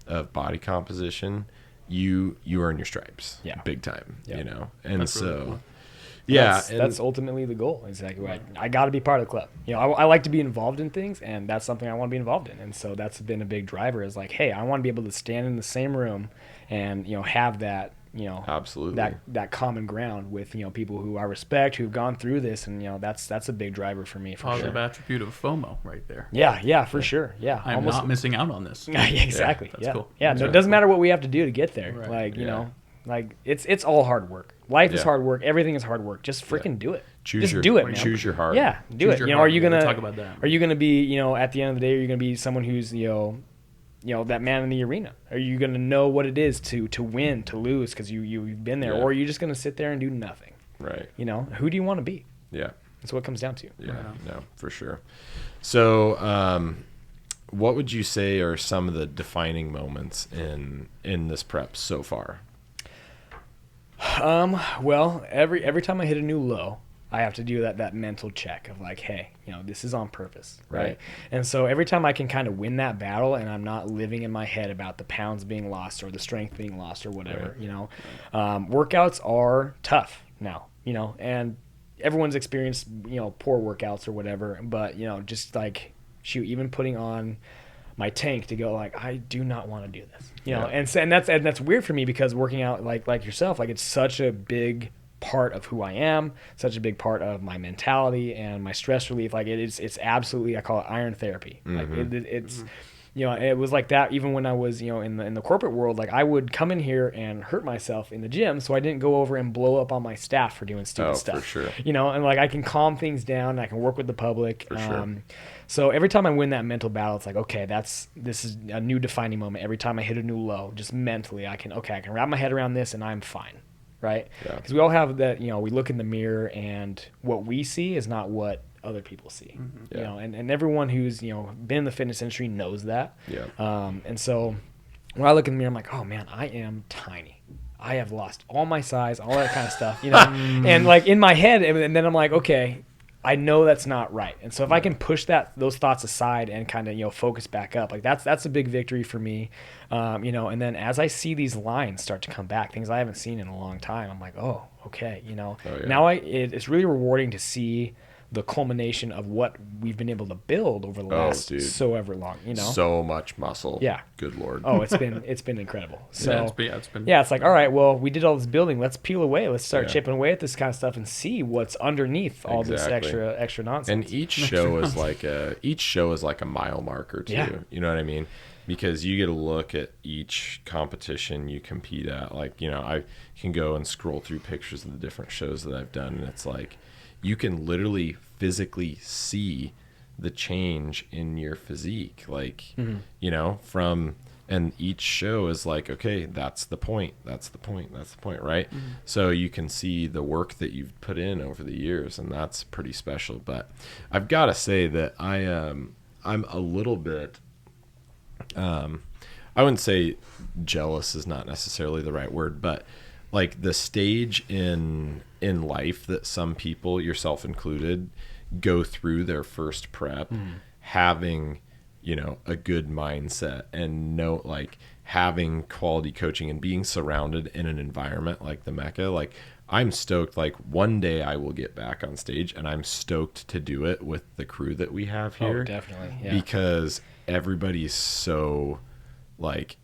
of body composition, you earn your stripes. Big time. And that's so really cool. Yeah, that's ultimately the goal. Exactly right. I got to be part of the club. I like to be involved in things, and that's something I want to be involved in. And so that's been a big driver. Is like, hey, I want to be able to stand in the same room and have that absolutely that common ground with people who I respect, who've gone through this, and that's a big driver for me. Positive attribute of FOMO right there. Yeah, for sure. Yeah, I'm not missing out on this. Exactly. That's cool. Yeah, no, it doesn't matter what we have to do to get there. Right. Like it's all hard work. Life is hard work. Everything is hard work. Just freaking do it. Do it, man. Choose your heart. Yeah, do it. Are you gonna talk about that? Are you gonna be at the end of the day? Are you gonna be someone who's that man in the arena? Are you gonna know what it is to win, to lose because you've been there, or are you just gonna sit there and do nothing? Right. Who do you want to be? Yeah. That's what it comes down to. Yeah. No, for sure. So, what would you say are some of the defining moments in this prep so far? Well, every time I hit a new low, I have to do that mental check of like, hey, this is on purpose, right? And so every time I can kind of win that battle, and I'm not living in my head about the pounds being lost or the strength being lost or whatever, workouts are tough now, and everyone's experienced, poor workouts or whatever, but just like, shoot, even putting on my tank to go like, I do not want to do this, and that's weird for me because working out like yourself, like it's such a big part of who I am, such a big part of my mentality and my stress relief. Like it's absolutely, I call it iron therapy. Like it's it was like that even when I was in the corporate world. Like I would come in here and hurt myself in the gym, so I didn't go over and blow up on my staff for doing stupid stuff. For sure. And like I can calm things down, and I can work with the public. For sure. So every time I win that mental battle, it's like, okay, this is a new defining moment. Every time I hit a new low, just mentally, I can wrap my head around this and I'm fine, right? Because we all have that, we look in the mirror and what we see is not what other people see, and everyone who's, been in the fitness industry knows that. And so when I look in the mirror, I'm like, oh man, I am tiny. I have lost all my size, all that kind of stuff, and like in my head, and then I'm like, okay, I know that's not right. And so if I can push those thoughts aside and kind of, focus back up, like that's a big victory for me. And then as I see these lines start to come back, things I haven't seen in a long time, I'm like, oh, okay. Now it's really rewarding to see the culmination of what we've been able to build over the last so ever long, So much muscle. Yeah. Good Lord. Oh, it's been incredible. So it's like, all right, well, we did all this building. Let's peel away. Let's start chipping away at this kind of stuff and see what's underneath all this extra nonsense. And each show is like a mile marker too. Yeah. You know what I mean? Because you get a look at each competition you compete at. Like, I can go and scroll through pictures of the different shows that I've done, and it's like, you can literally physically see the change in your physique, like, and each show is like, okay, that's the point, right? So you can see the work that you've put in over the years, and that's pretty special. But I've got to say that I'm a little bit, I wouldn't say jealous is not necessarily the right word, but like the stage in life that some people, yourself included, go through their first prep, having, a good mindset and having quality coaching and being surrounded in an environment like the Mecca. Like, I'm stoked, like, one day I will get back on stage, and I'm stoked to do it with the crew that we have here. Oh, definitely. Yeah. Because everybody's so, like,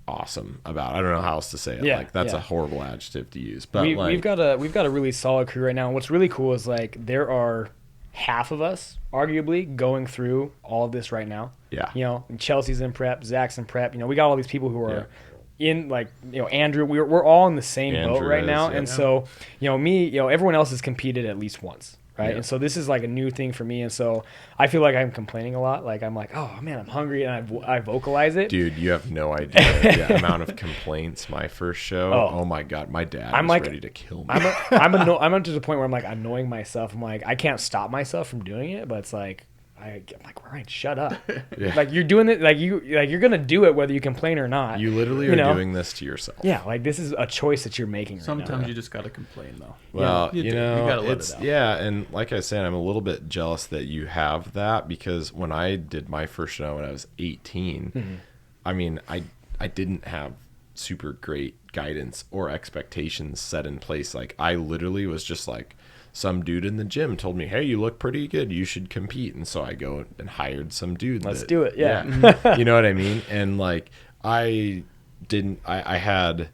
awesome about it. I don't know how else to say it. Yeah, like, that's a horrible adjective to use, but we've got a really solid crew right now. And what's really cool is, like, there are half of us arguably going through all of this right now. Yeah. And Chelsea's in prep, Zach's in prep. We got all these people who are in, like, Andrew. We're all in the same boat right now. And so, me, everyone else has competed at least once. Right. Yeah. And so this is like a new thing for me. And so I feel like I'm complaining a lot. Like, I'm like, oh man, I'm hungry, and I vocalize it. Dude, you have no idea the amount of complaints my first show. Oh my God. My dad was ready to kill me. I'm to the point where I'm like annoying myself. I'm like, I can't stop myself from doing it, but it's like, I'm like, Ryan, shut up. Yeah. Like, you're doing it, like you're gonna do it whether you complain or not. You literally are doing this to yourself. Yeah, like, this is a choice that you're making right Sometimes now. you just gotta complain, though. Well, you gotta let it out. Yeah, and like I said, I'm a little bit jealous that you have that, because when I did my first show when I was 18, I mean, I didn't have super great guidance or expectations set in place. Like, I literally was just like, some dude in the gym told me, hey, you look pretty good, you should compete. And so I go and hired some dude. Let's do it. Yeah. You know what I mean? And like, I had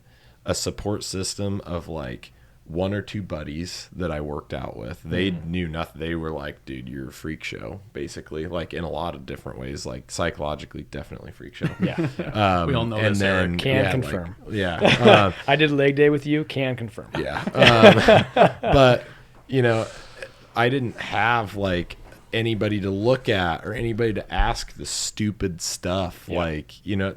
a support system of like one or two buddies that I worked out with. They knew nothing. They were like, dude, you're a freak show, basically, like, in a lot of different ways, like psychologically, definitely freak show. Yeah. We all know and this, then, Can confirm. Like, I did leg day with you. Can confirm. Yeah. But, I didn't have like anybody to look at or anybody to ask the stupid stuff. Yeah.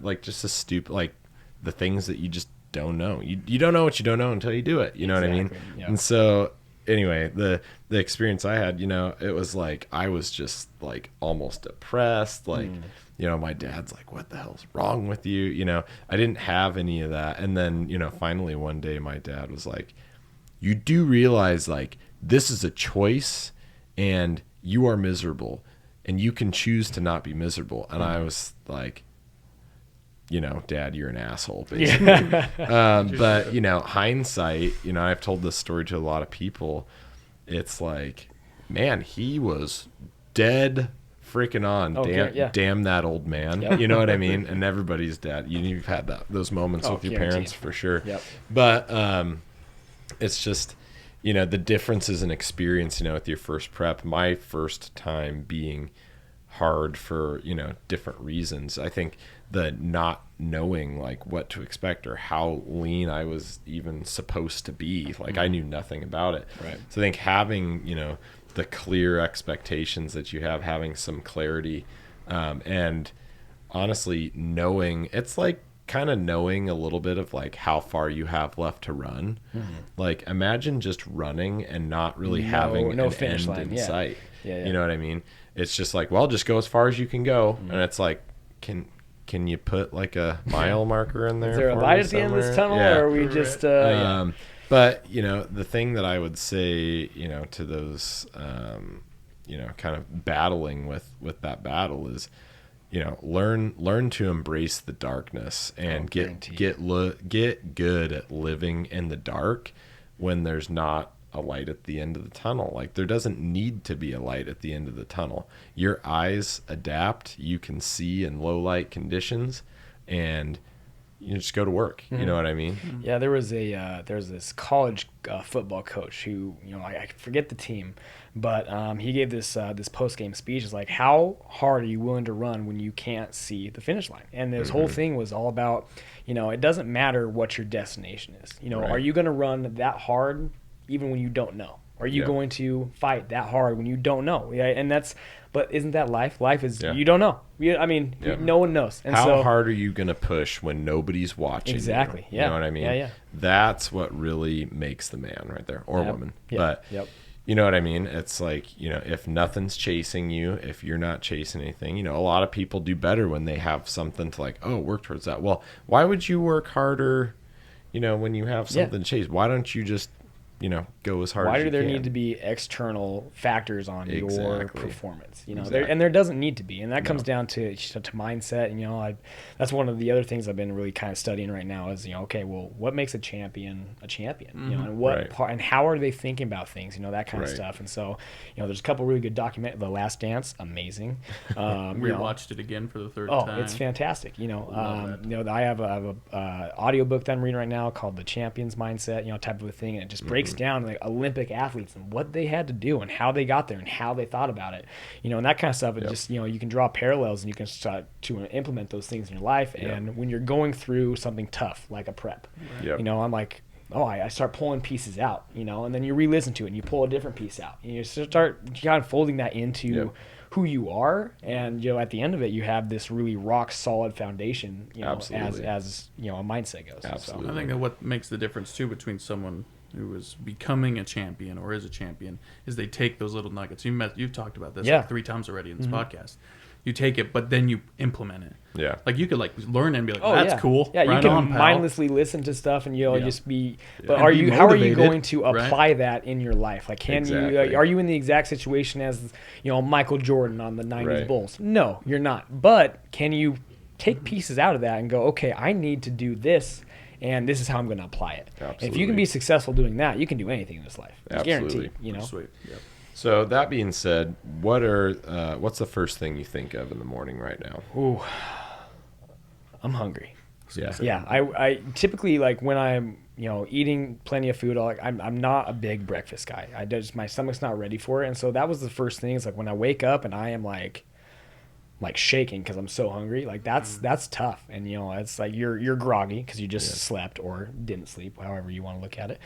Like just the stupid, like the things that you just don't know. You don't know what you don't know until you do it. You know what I mean? Yeah. And so anyway, the experience I had, it was like, I was just like almost depressed. Like, my dad's like, what the hell's wrong with you? I didn't have any of that. And then, finally one day my dad was like, you do realize, like, this is a choice and you are miserable and you can choose to not be miserable. And I was like, Dad, you're an asshole, basically. But, hindsight, I've told this story to a lot of people. It's like, man, he was dead freaking on. Damn that old man. Yep. You know what I mean? And everybody's dad. You've had those moments with your parents for sure. Yep. But it's just, the differences in experience, with your first prep, my first time being hard for, different reasons. I think the not knowing like what to expect or how lean I was even supposed to be, like I knew nothing about it. Right. So I think having, the clear expectations that you have, having some clarity, and honestly knowing, it's like kind of knowing a little bit of like how far you have left to run. Like, imagine just running and not really having an finish end line in sight. Yeah. You know what I mean? It's just like, well, just go as far as you can go. And it's like, can you put like a mile marker in there? Is there a light at the end of this tunnel, or are we just? But But, the thing that I would say, to those, kind of battling with that battle is, learn to embrace the darkness and get good at living in the dark when there's not a light at the end of the tunnel. Like, there doesn't need to be a light at the end of the tunnel. Your eyes adapt. You can see in low light conditions, and you just go to work. You know what I mean? Yeah, there's this college football coach who, I forget the team, but he gave this post game speech. It's like, how hard are you willing to run when you can't see the finish line? And this whole thing was all about, it doesn't matter what your destination is. Right. Are you going to run that hard even when you don't know? Are you going to fight that hard when you don't know? Yeah, and but isn't that life? Life is, you don't know. No one knows. And how hard are you going to push when nobody's watching? Exactly. You Yeah. know what I mean? Yeah. That's what really makes the man right there, or woman. Yep. But Yep. you know what I mean? It's like, if nothing's chasing you, if you're not chasing anything, a lot of people do better when they have something to work towards that. Well, why would you work harder, when you have something to chase? Why don't you just, go as hard as you can? Why do there need to be external factors on your performance? Exactly. There doesn't need to be, and that comes down to mindset. And that's one of the other things I've been really kind of studying right now is okay, well, what makes a champion a champion? And what part, and how are they thinking about things? That kind of stuff. And so there's a couple really good documentaries. The Last Dance, amazing. Rewatched it again for the third time. Oh, it's fantastic. I have a audiobook that I'm reading right now called The Champion's Mindset. Type of a thing, and it just breaks down like Olympic athletes and what they had to do and how they got there and how they thought about it, and that kind of stuff. It just, you can draw parallels and you can start to implement those things in your life. And when you're going through something tough like a prep, I'm like, I start pulling pieces out, and then you re-listen to it and you pull a different piece out and you start kind of folding that into who you are. And at the end of it, you have this really rock solid foundation, as a mindset goes. Absolutely. So I think that what makes the difference too between someone who is becoming a champion or is a champion is they take those little nuggets. You've talked about this 3 times already in this podcast. You take it, but then you implement it. Yeah. Like you could learn it and be like, that's cool. Yeah, right you can on, pal. mindlessly listen to stuff and just be. But And be how are you motivated, going to apply that in your life? Like, can you? Are you in the exact situation as Michael Jordan on the '90s Bulls? No, you're not. But can you take pieces out of that and go, okay, I need to do this, and this is how I'm going to apply it. Absolutely. If you can be successful doing that, you can do anything in this life. Absolutely. Guaranteed. Sweet. Yep. So that being said, what's the first thing you think of in the morning right now? Ooh, I'm hungry. Yeah. Yeah, I typically, like, when I'm eating plenty of food, I'm not a big breakfast guy. My stomach's not ready for it, and so that was the first thing. Is like when I wake up and I am like shaking because I'm so hungry. Like that's tough, and it's like you're groggy because you just slept or didn't sleep, however you want to look at it.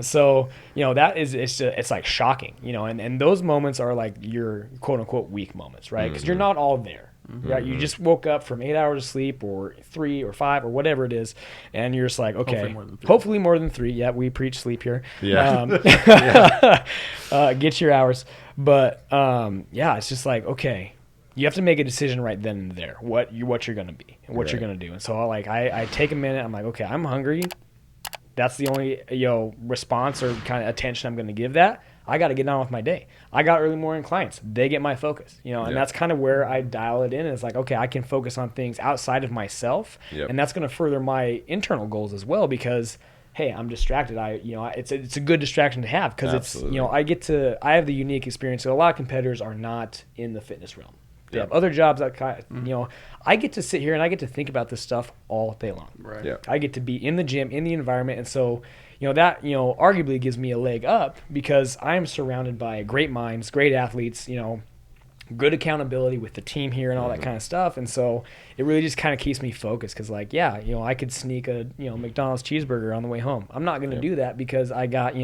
So that is it's like shocking, and those moments are like your quote unquote weak moments, right? Because you're not all there. Right, you just woke up from 8 hours of sleep or 3 or 5 or whatever it is, and you're just like, okay, hopefully more than 3. Yeah, we preach sleep here. Yeah. Get your hours. But it's just like, okay, you have to make a decision right then and there what you're going to be and what you're going to do. And so I take a minute. I'm like, okay, I'm hungry. That's the only response or kind of attention I'm going to give that. I got to get on with my day. I got early morning clients. They get my focus, and that's kind of where I dial it in. It's like, okay, I can focus on things outside of myself, and that's going to further my internal goals as well because, hey, I'm distracted. It's a good distraction to have because it's, I have the unique experience that a lot of competitors are not in the fitness realm. They have other jobs that I get to sit here and I get to think about this stuff all day long. Right. Yeah. I get to be in the gym, in the environment, and so that arguably gives me a leg up because I am surrounded by great minds, great athletes, good accountability with the team here and all that kind of stuff, and so it really just kind of keeps me focused because I could sneak a McDonald's cheeseburger on the way home. I'm not going to do that because I got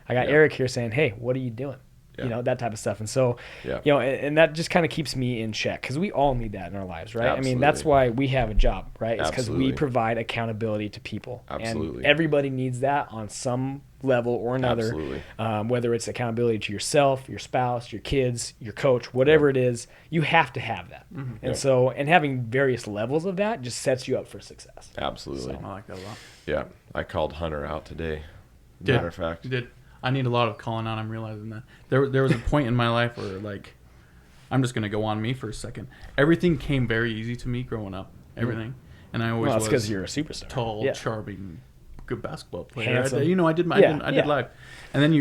Eric here saying, hey, what are you doing? That type of stuff. And so, and that just kind of keeps me in check because we all need that in our lives, right? Absolutely. I mean, that's why we have a job, right? It's because we provide accountability to people. Absolutely. And everybody needs that on some level or another. Absolutely. Whether it's accountability to yourself, your spouse, your kids, your coach, whatever it is, you have to have that. And so, and having various levels of that just sets you up for success. Absolutely. I like that a lot. Yeah. I called Hunter out today. Did. Matter of fact. You did. I need a lot of calling out. I'm realizing that. There was a point in my life where, like, I'm just going to go on me for a second. Everything came very easy to me growing up. Everything. And I always Well, that's because was you're a superstar. tall, charming, good basketball player. Handsome. I did live. And then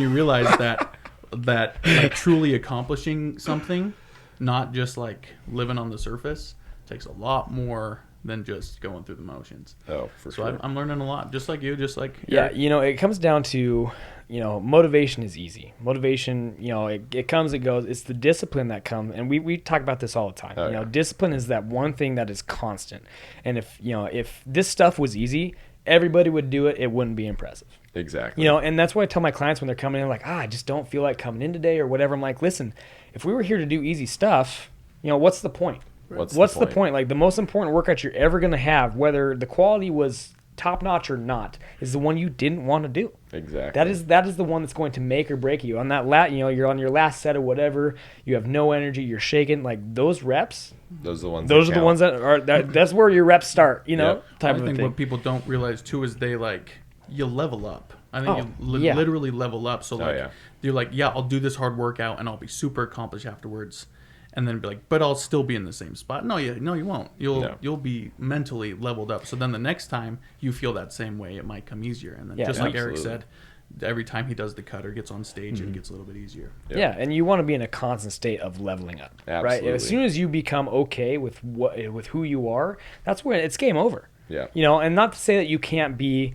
you realize that like truly accomplishing something, not just like living on the surface, takes a lot more than just going through the motions. Oh, for So sure. I'm learning a lot, just like you, just like Yeah, Eric. it comes down to, motivation is easy. Motivation, it comes, it goes. It's the discipline that comes, and we talk about this all the time. Oh, yeah. Discipline is that one thing that is constant. And if this stuff was easy, everybody would do it. It wouldn't be impressive. Exactly. And that's what I tell my clients when they're coming in, like, I just don't feel like coming in today or whatever. I'm like, listen, if we were here to do easy stuff, what's the point? What's the point? Like, the most important workout you're ever going to have, whether the quality was top notch or not, is the one you didn't want to do. Exactly. That is the one that's going to make or break you. On that you're on your last set or whatever, you have no energy, you're shaking, like those reps. Those are the ones. Those are the ones that are that's where your reps start, Yep. type I of think thing. what people don't realize too is you level up. I think Oh, yeah. literally level up. So yeah. you're like, yeah, I'll do this hard workout and I'll be super accomplished afterwards, and then be like, but I'll still be in the same spot. No, you won't. You'll be mentally leveled up. So then the next time you feel that same way, it might come easier. And then just like Eric absolutely. said, every time he does the cut or gets on stage, it gets a little bit easier. Yep. Yeah, and you want to be in a constant state of leveling up, right? Absolutely. As soon as you become okay with who you are, that's when it's game over. Yeah. And not to say that you can't be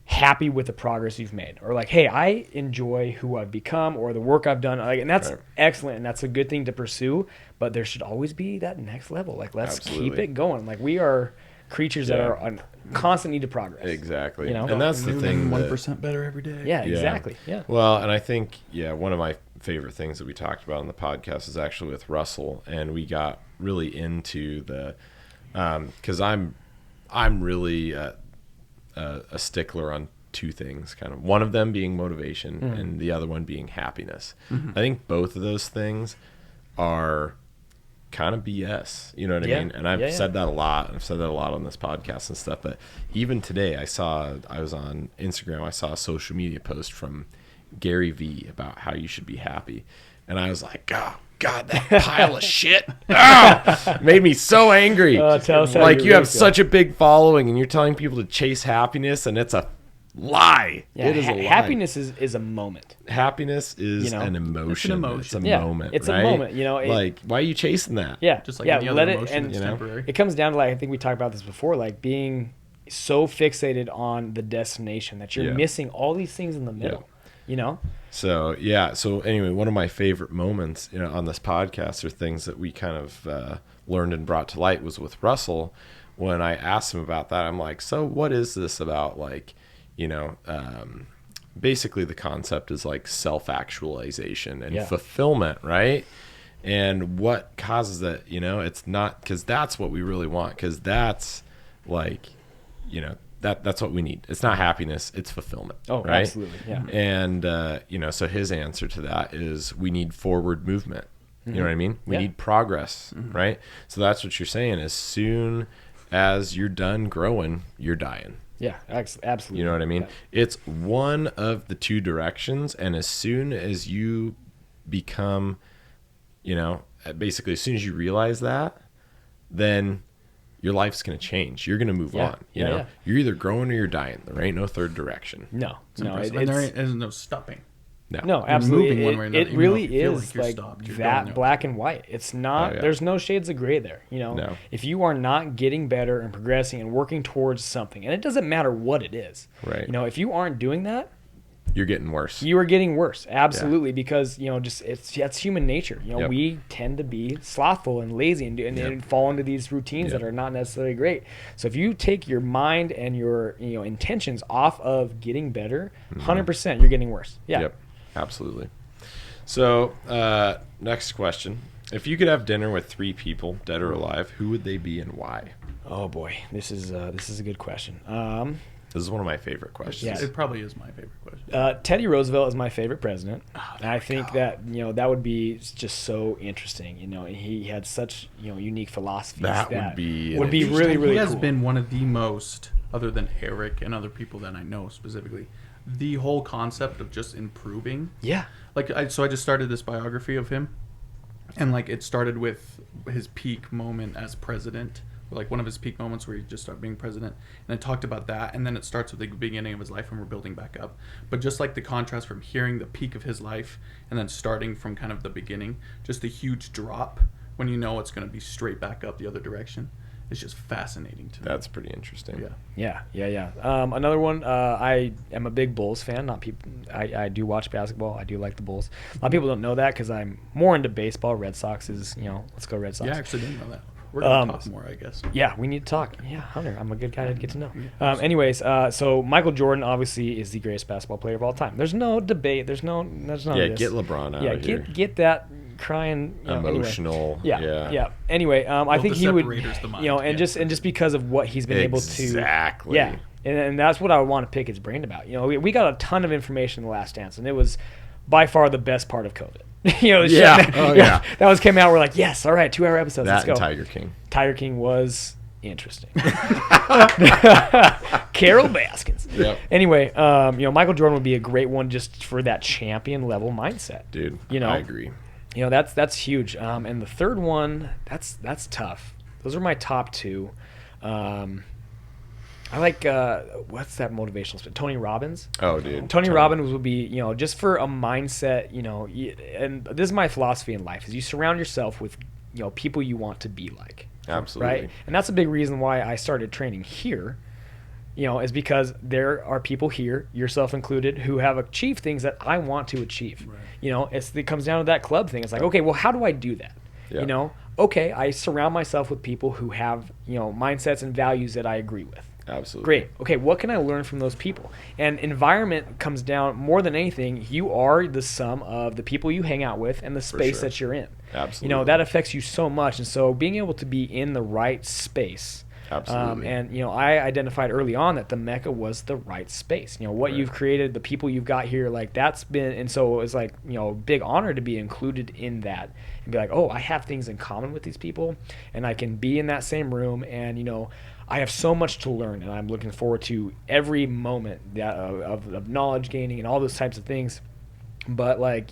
happy with the progress you've made, or like, hey, I enjoy who I've become or the work I've done, and that's excellent, and that's a good thing to pursue. But there should always be that next level. Like, let's keep it going. Like, we are creatures that are on constant need to progress. Exactly. You know? And that's the thing. 1% better every day. Yeah, exactly. Yeah. Well, and I think, one of my favorite things that we talked about on the podcast is actually with Russell, and we got really into the, because I'm really a stickler on two things, kind of. One of them being motivation, and the other one being happiness. I think both of those things are kind of BS. You know what I mean? And I've said that a lot. I've said that a lot on this podcast and stuff. But even today, I was on Instagram. I saw a social media post from Gary Vee about how you should be happy, and I was like, oh, God, that pile of shit made me so angry. Tell us how Like, you have feel. such a big following, and you're telling people to chase happiness, and it's a lie. Yeah, it is a lie. happiness is a moment. Happiness is an emotion. It's an emotion. It's a Yeah, moment. it's a right? moment, like, why are you chasing that? Yeah, Just like yeah. any other Let it, emotion, and it's temporary. it comes down to, like, I think we talked about this before, like being so fixated on the destination that you're missing all these things in the middle. So anyway, one of my favorite moments, on this podcast, or things that we kind of learned and brought to light, was with Russell. When I asked him about that, I'm like, so what is this about? Like, basically the concept is like self-actualization and fulfillment, right? And what causes that? It's not, because that's what we really want, because that's like, that's what we need. It's not happiness, it's fulfillment. Oh, right? absolutely. Yeah. And so his answer to that is, we need forward movement. You know what I mean? We need progress, right? So that's what you're saying. As soon as you're done growing, you're dying. Yeah, absolutely. You know what I mean? Yeah. It's one of the two directions, and as soon as you become, basically as soon as you realize that, then your life's going to change. You're going to move on. You know, you're either growing or you're dying. There ain't no third direction. No, And there is no stopping. No, absolutely. Moving one way or another, It even really though you feel is like you're like stopped, you're that going black and white. It's not. There's no shades of gray there. No. If you are not getting better and progressing and working towards something, and it doesn't matter what it is. Right. If you aren't doing that, You're getting worse. you are getting worse. Absolutely, because that's human nature. We tend to be slothful and lazy and fall into these routines that are not necessarily great. So if you take your mind and your intentions off of getting better, 100% you're getting worse. Yeah. Yep. Absolutely. So, next question. If you could have dinner with 3 people, dead or alive, who would they be and why? Oh boy, this is a good question. This is one of my favorite questions. Yeah. It probably is my favorite question. Teddy Roosevelt is my favorite president. And I we think go. that, that would be just so interesting. He had such, unique philosophies That would be an really, interesting- really He has cool. been one of the most, other than Eric and other people that I know specifically, the whole concept of just improving. Yeah. Like, so I just started this biography of him, and like it started with his peak moment as president, like one of his peak moments where he just started being president, and it talked about that, and then it starts with the beginning of his life and we're building back up. But just like the contrast from hearing the peak of his life and then starting from kind of the beginning, just a huge drop when you know it's going to be straight back up the other direction. It's just fascinating to me. That's pretty interesting. Yeah. Yeah. Another one, I am a big Bulls fan. Not people. I do watch basketball. I do like the Bulls. A lot of people don't know that because I'm more into baseball. Red Sox is, let's go Red Sox. Yeah, I actually didn't know that. We're going to talk more, I guess. Yeah, we need to talk. Yeah, Hunter, I'm a good guy to get to know. Anyways, so Michael Jordan obviously is the greatest basketball player of all time. There's no debate. There's no. Yeah, this. get LeBron out of here. Get that crying Emotional. Anyway. Yeah. Anyway, I think the he would. separator's the mind. And just because of what he's been able to. Exactly. Yeah, and that's what I want to pick his brain about. We got a ton of information in the Last Dance, and it was by far the best part of COVID. That was came out. We're like, yes, all right, 2-hour episodes. That Let's go. and Tiger King. Tiger King was interesting. Carol Baskins. Yep. Anyway, Michael Jordan would be a great one just for that champion level mindset. Dude, I agree. That's huge. And the third one, that's tough. Those are my top two. I like what's that motivational spin? Tony Robbins. Oh, dude. Tony Robbins would be, just for a mindset, and this is my philosophy in life, is you surround yourself with, people you want to be like. Absolutely. Right? And that's a big reason why I started training here, is because there are people here, yourself included, who have achieved things that I want to achieve. Right. It comes down to that club thing. It's like, okay, well, how do I do that? Yeah. Okay, I surround myself with people who have, mindsets and values that I agree with. Absolutely. Great. Okay, what can I learn from those people? And environment comes down more than anything. You are the sum of the people you hang out with and the space that you're in. Absolutely. That affects you so much. And so being able to be in the right space. Absolutely. I identified early on that the Mecca was the right space. What you've created, the people you've got here, like that's been, and so it was like, big honor to be included in that and be like, oh, I have things in common with these people and I can be in that same room and, I have so much to learn, and I'm looking forward to every moment of knowledge gaining and all those types of things. But I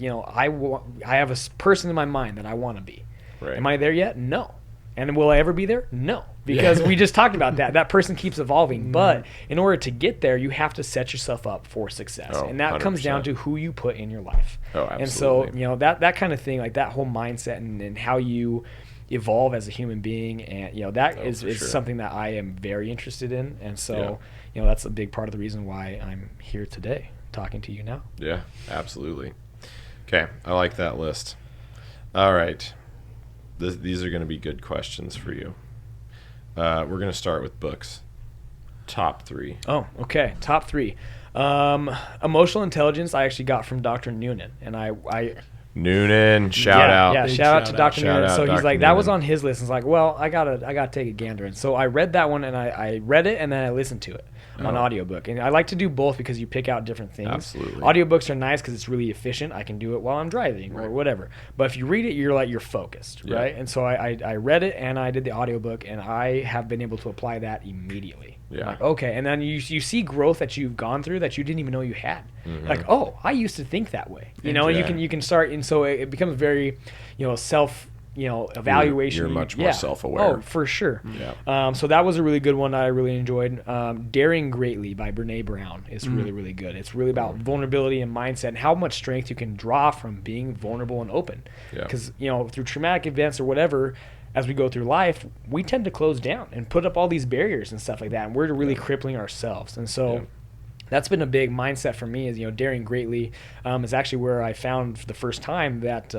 have a person in my mind that I want to be. Right. Am I there yet? No. And will I ever be there? No. Because we just talked about that. That person keeps evolving. But in order to get there, you have to set yourself up for success. Oh, and that comes down to who you put in your life. Oh, absolutely. And so, that kind of thing, like that whole mindset and how you evolve as a human being, and that is something that I am very interested in, and so that's a big part of the reason why I'm here today talking to you now. Yeah, absolutely. Okay, I like that list. All right, these are going to be good questions for you. We're going to start with books. Top 3. Oh, okay. Top 3. Emotional intelligence I actually got from Dr. Noonan, and I Noonan, shout out. Yeah, shout out to Dr. Noonan. So he's Dr. like, that was Noonan. on his list. It's like, well, I gotta take a gander. And so I read that one, and I read it, and then I listened to it on audiobook. And I like to do both because you pick out different things. Absolutely. Audiobooks are nice because it's really efficient. I can do it while I'm driving or whatever. But if you read it, you're focused, right? And so I read it, and I did the audiobook, and I have been able to apply that immediately. Yeah. Like, okay, and then you see growth that you've gone through that you didn't even know you had. Like, oh, I used to think that way, and you can start, and so it becomes very, self, evaluation. You're much more self-aware. Oh, for sure. Yeah. So that was a really good one that I really enjoyed. Daring Greatly by Brene Brown is really, really good. It's really about vulnerability and mindset and how much strength you can draw from being vulnerable and open. Because through traumatic events or whatever, as we go through life, we tend to close down and put up all these barriers and stuff like that, and we're really crippling ourselves. And so that's been a big mindset for me, is Daring Greatly is actually where I found for the first time that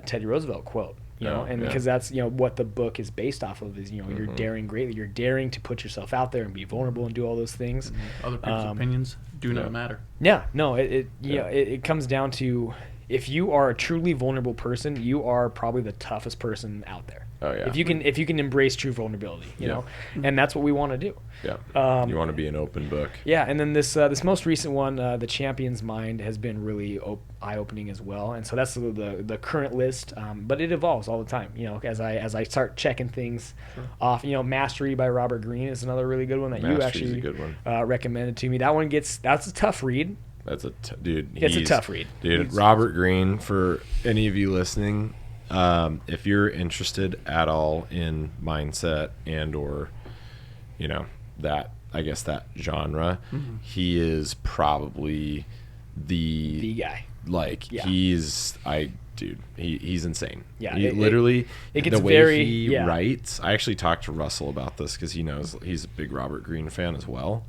Teddy Roosevelt quote. Because that's what the book is based off of, is you're daring greatly, you're daring to put yourself out there and be vulnerable and do all those things. Other people's opinions do not matter. It comes down to if you are a truly vulnerable person, you are probably the toughest person out there. Oh yeah. If you can embrace true vulnerability, you know, and that's what we want to do. Yeah. You want to be an open book. Yeah, and then this most recent one, the Champion's Mind, has been really eye-opening as well, and so that's the current list. But it evolves all the time, you know, as I start checking things off. You know, Mastery by Robert Greene is another really good one that you actually recommended to me. That's a tough read. That's dude. It's a tough read, dude. Robert Greene, for any of you listening, if you're interested at all in mindset or, you know, that genre, he is probably the guy. Like he's insane. Yeah, It gets the way very he writes. I actually talked to Russell about this because he knows he's a big Robert Greene fan as well,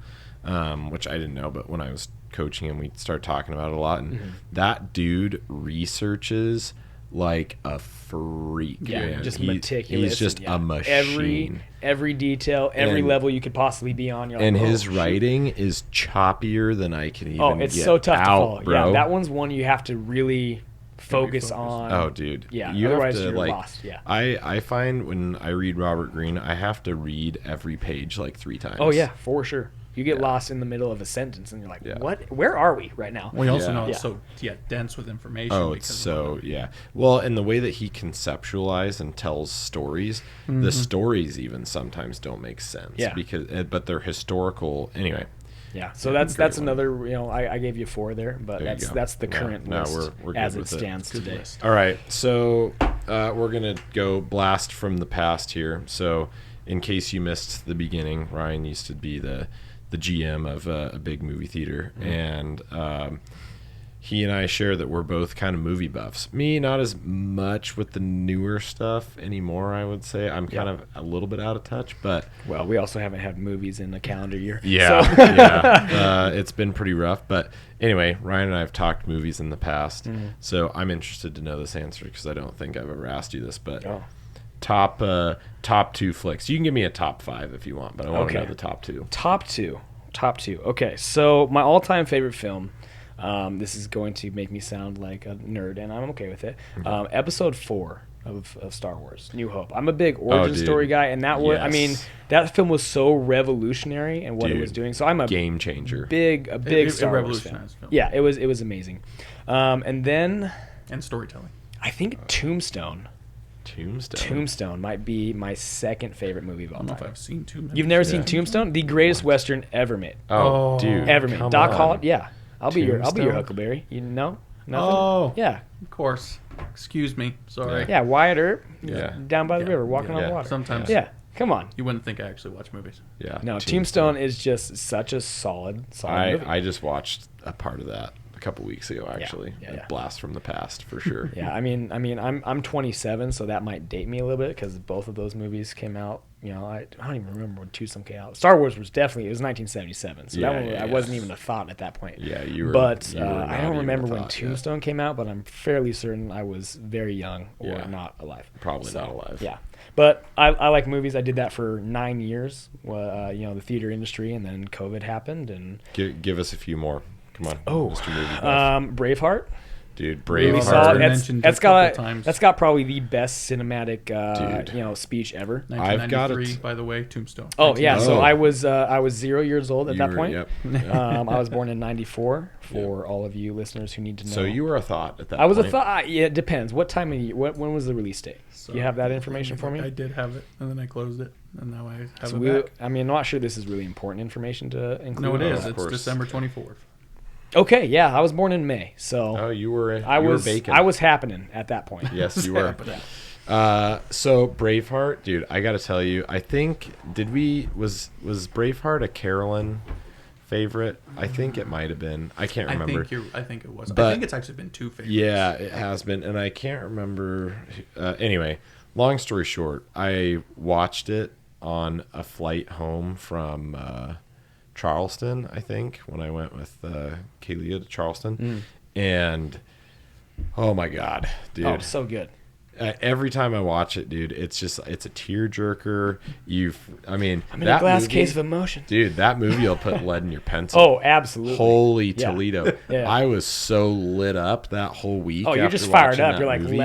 which I didn't know. But when I was coaching him, we started talking about it a lot, and that dude researches like a freak. Yeah, just meticulous. He's just a machine. Every detail, every level you could possibly be on. You're like, and his writing is choppier than I can even. Oh, it's get so tough out, to follow. bro. Yeah, that one's one you have to really focus on. Oh, dude. Yeah, you otherwise have to, you're like, lost. Yeah. I find when I read Robert Greene, I have to read every page like 3 times. Oh yeah, for sure. You get lost in the middle of a sentence, and you're like, "What? Where are we right now?" We also know it's so dense with information. Oh, it's so Well, and the way that he conceptualizes and tells stories, the stories even sometimes don't make sense. Yeah. But they're historical anyway. Yeah. So that's another. You know, I gave you 4 there, but that's the current list we're good as it with stands today. All right, so we're gonna go blast from the past here. So, in case you missed the beginning, Ryan used to be the GM of a big movie theater, and he and I share that we're both kind of movie buffs. Me, not as much with the newer stuff anymore, I would say. I'm kind of a little bit out of touch, but... Well, we also haven't had movies in a calendar year. Yeah, so. It's been pretty rough, but anyway, Ryan and I have talked movies in the past, so I'm interested to know this answer because I don't think I've ever asked you this, but... Oh. Top 2 flicks. You can give me a top 5 if you want, but I want to know the top 2. Top two. Okay, so my all-time favorite film. This is going to make me sound like a nerd, and I'm okay with it. Episode 4 of Star Wars: New Hope. I'm a big origin story guy, and that was, I mean, that film was so revolutionary in what it was doing. So I'm a game changer. Big Star Wars fan. Film. Yeah, it was amazing. And storytelling. I think Tombstone might be my second favorite movie of all time. I don't know if I've seen Tombstone. You've never seen Tombstone? The greatest Western ever made. Oh, dude. Ever made. Doc Holland, I'll be your Huckleberry. You know? Nothing? Oh. Yeah. Of course. Excuse me. Sorry. Yeah, Wyatt Earp. Down by the river, walking on water. Sometimes. Yeah. Come on. You wouldn't think I actually watch movies. Yeah. No, Tombstone is just such a solid movie. I just watched a part of that a couple weeks ago, actually. Blast from the past, for sure. Yeah, I mean, I'm 27, so that might date me a little bit because both of those movies came out. You know, I don't even remember when Tombstone came out. Star Wars was 1977, so that one I wasn't even a thought at that point. Yeah, you were. But I don't remember when Tombstone came out, but I'm fairly certain I was very young or not alive. Probably not alive. Yeah, but I like movies. I did that for 9 years. The theater industry, and then COVID happened, and give us a few more. Come on. Mr. Movie Buff. Braveheart. Dude, Braveheart. That's got probably the best cinematic speech ever. 1993, by the way, Tombstone. Oh yeah, so I was 0 years old at that point. Yep. I was born in '94. For all of you listeners who need to know. So you were a thought at that. I was a thought. Yeah, it depends. What time of year? When was the release date? So you have that information for me? I did have it, and then I closed it, and now I have it back. I mean, I'm not sure this is really important information to include. No, it is. It's December 24th. Okay, yeah, I was born in May, so you were. I was happening at that point. Yes, you were. So Braveheart, dude, I got to tell you, I think was Braveheart a Carolyn favorite? I think it might have been. I can't remember. I think it was. But I think it's actually been 2 favorites. Yeah, it has been, and I can't remember. Anyway, long story short, I watched it on a flight home from Charleston, I think, when I went with Kalia to Charleston. And oh my God, dude. Oh, so good. every time I watch it, dude, it's a tearjerker. I'm in a glass case of emotion. Dude, that movie will put lead in your pencil. Oh, absolutely. Holy Toledo. Yeah. I was so lit up that whole week. Oh, you're just fired up. You're like, movie.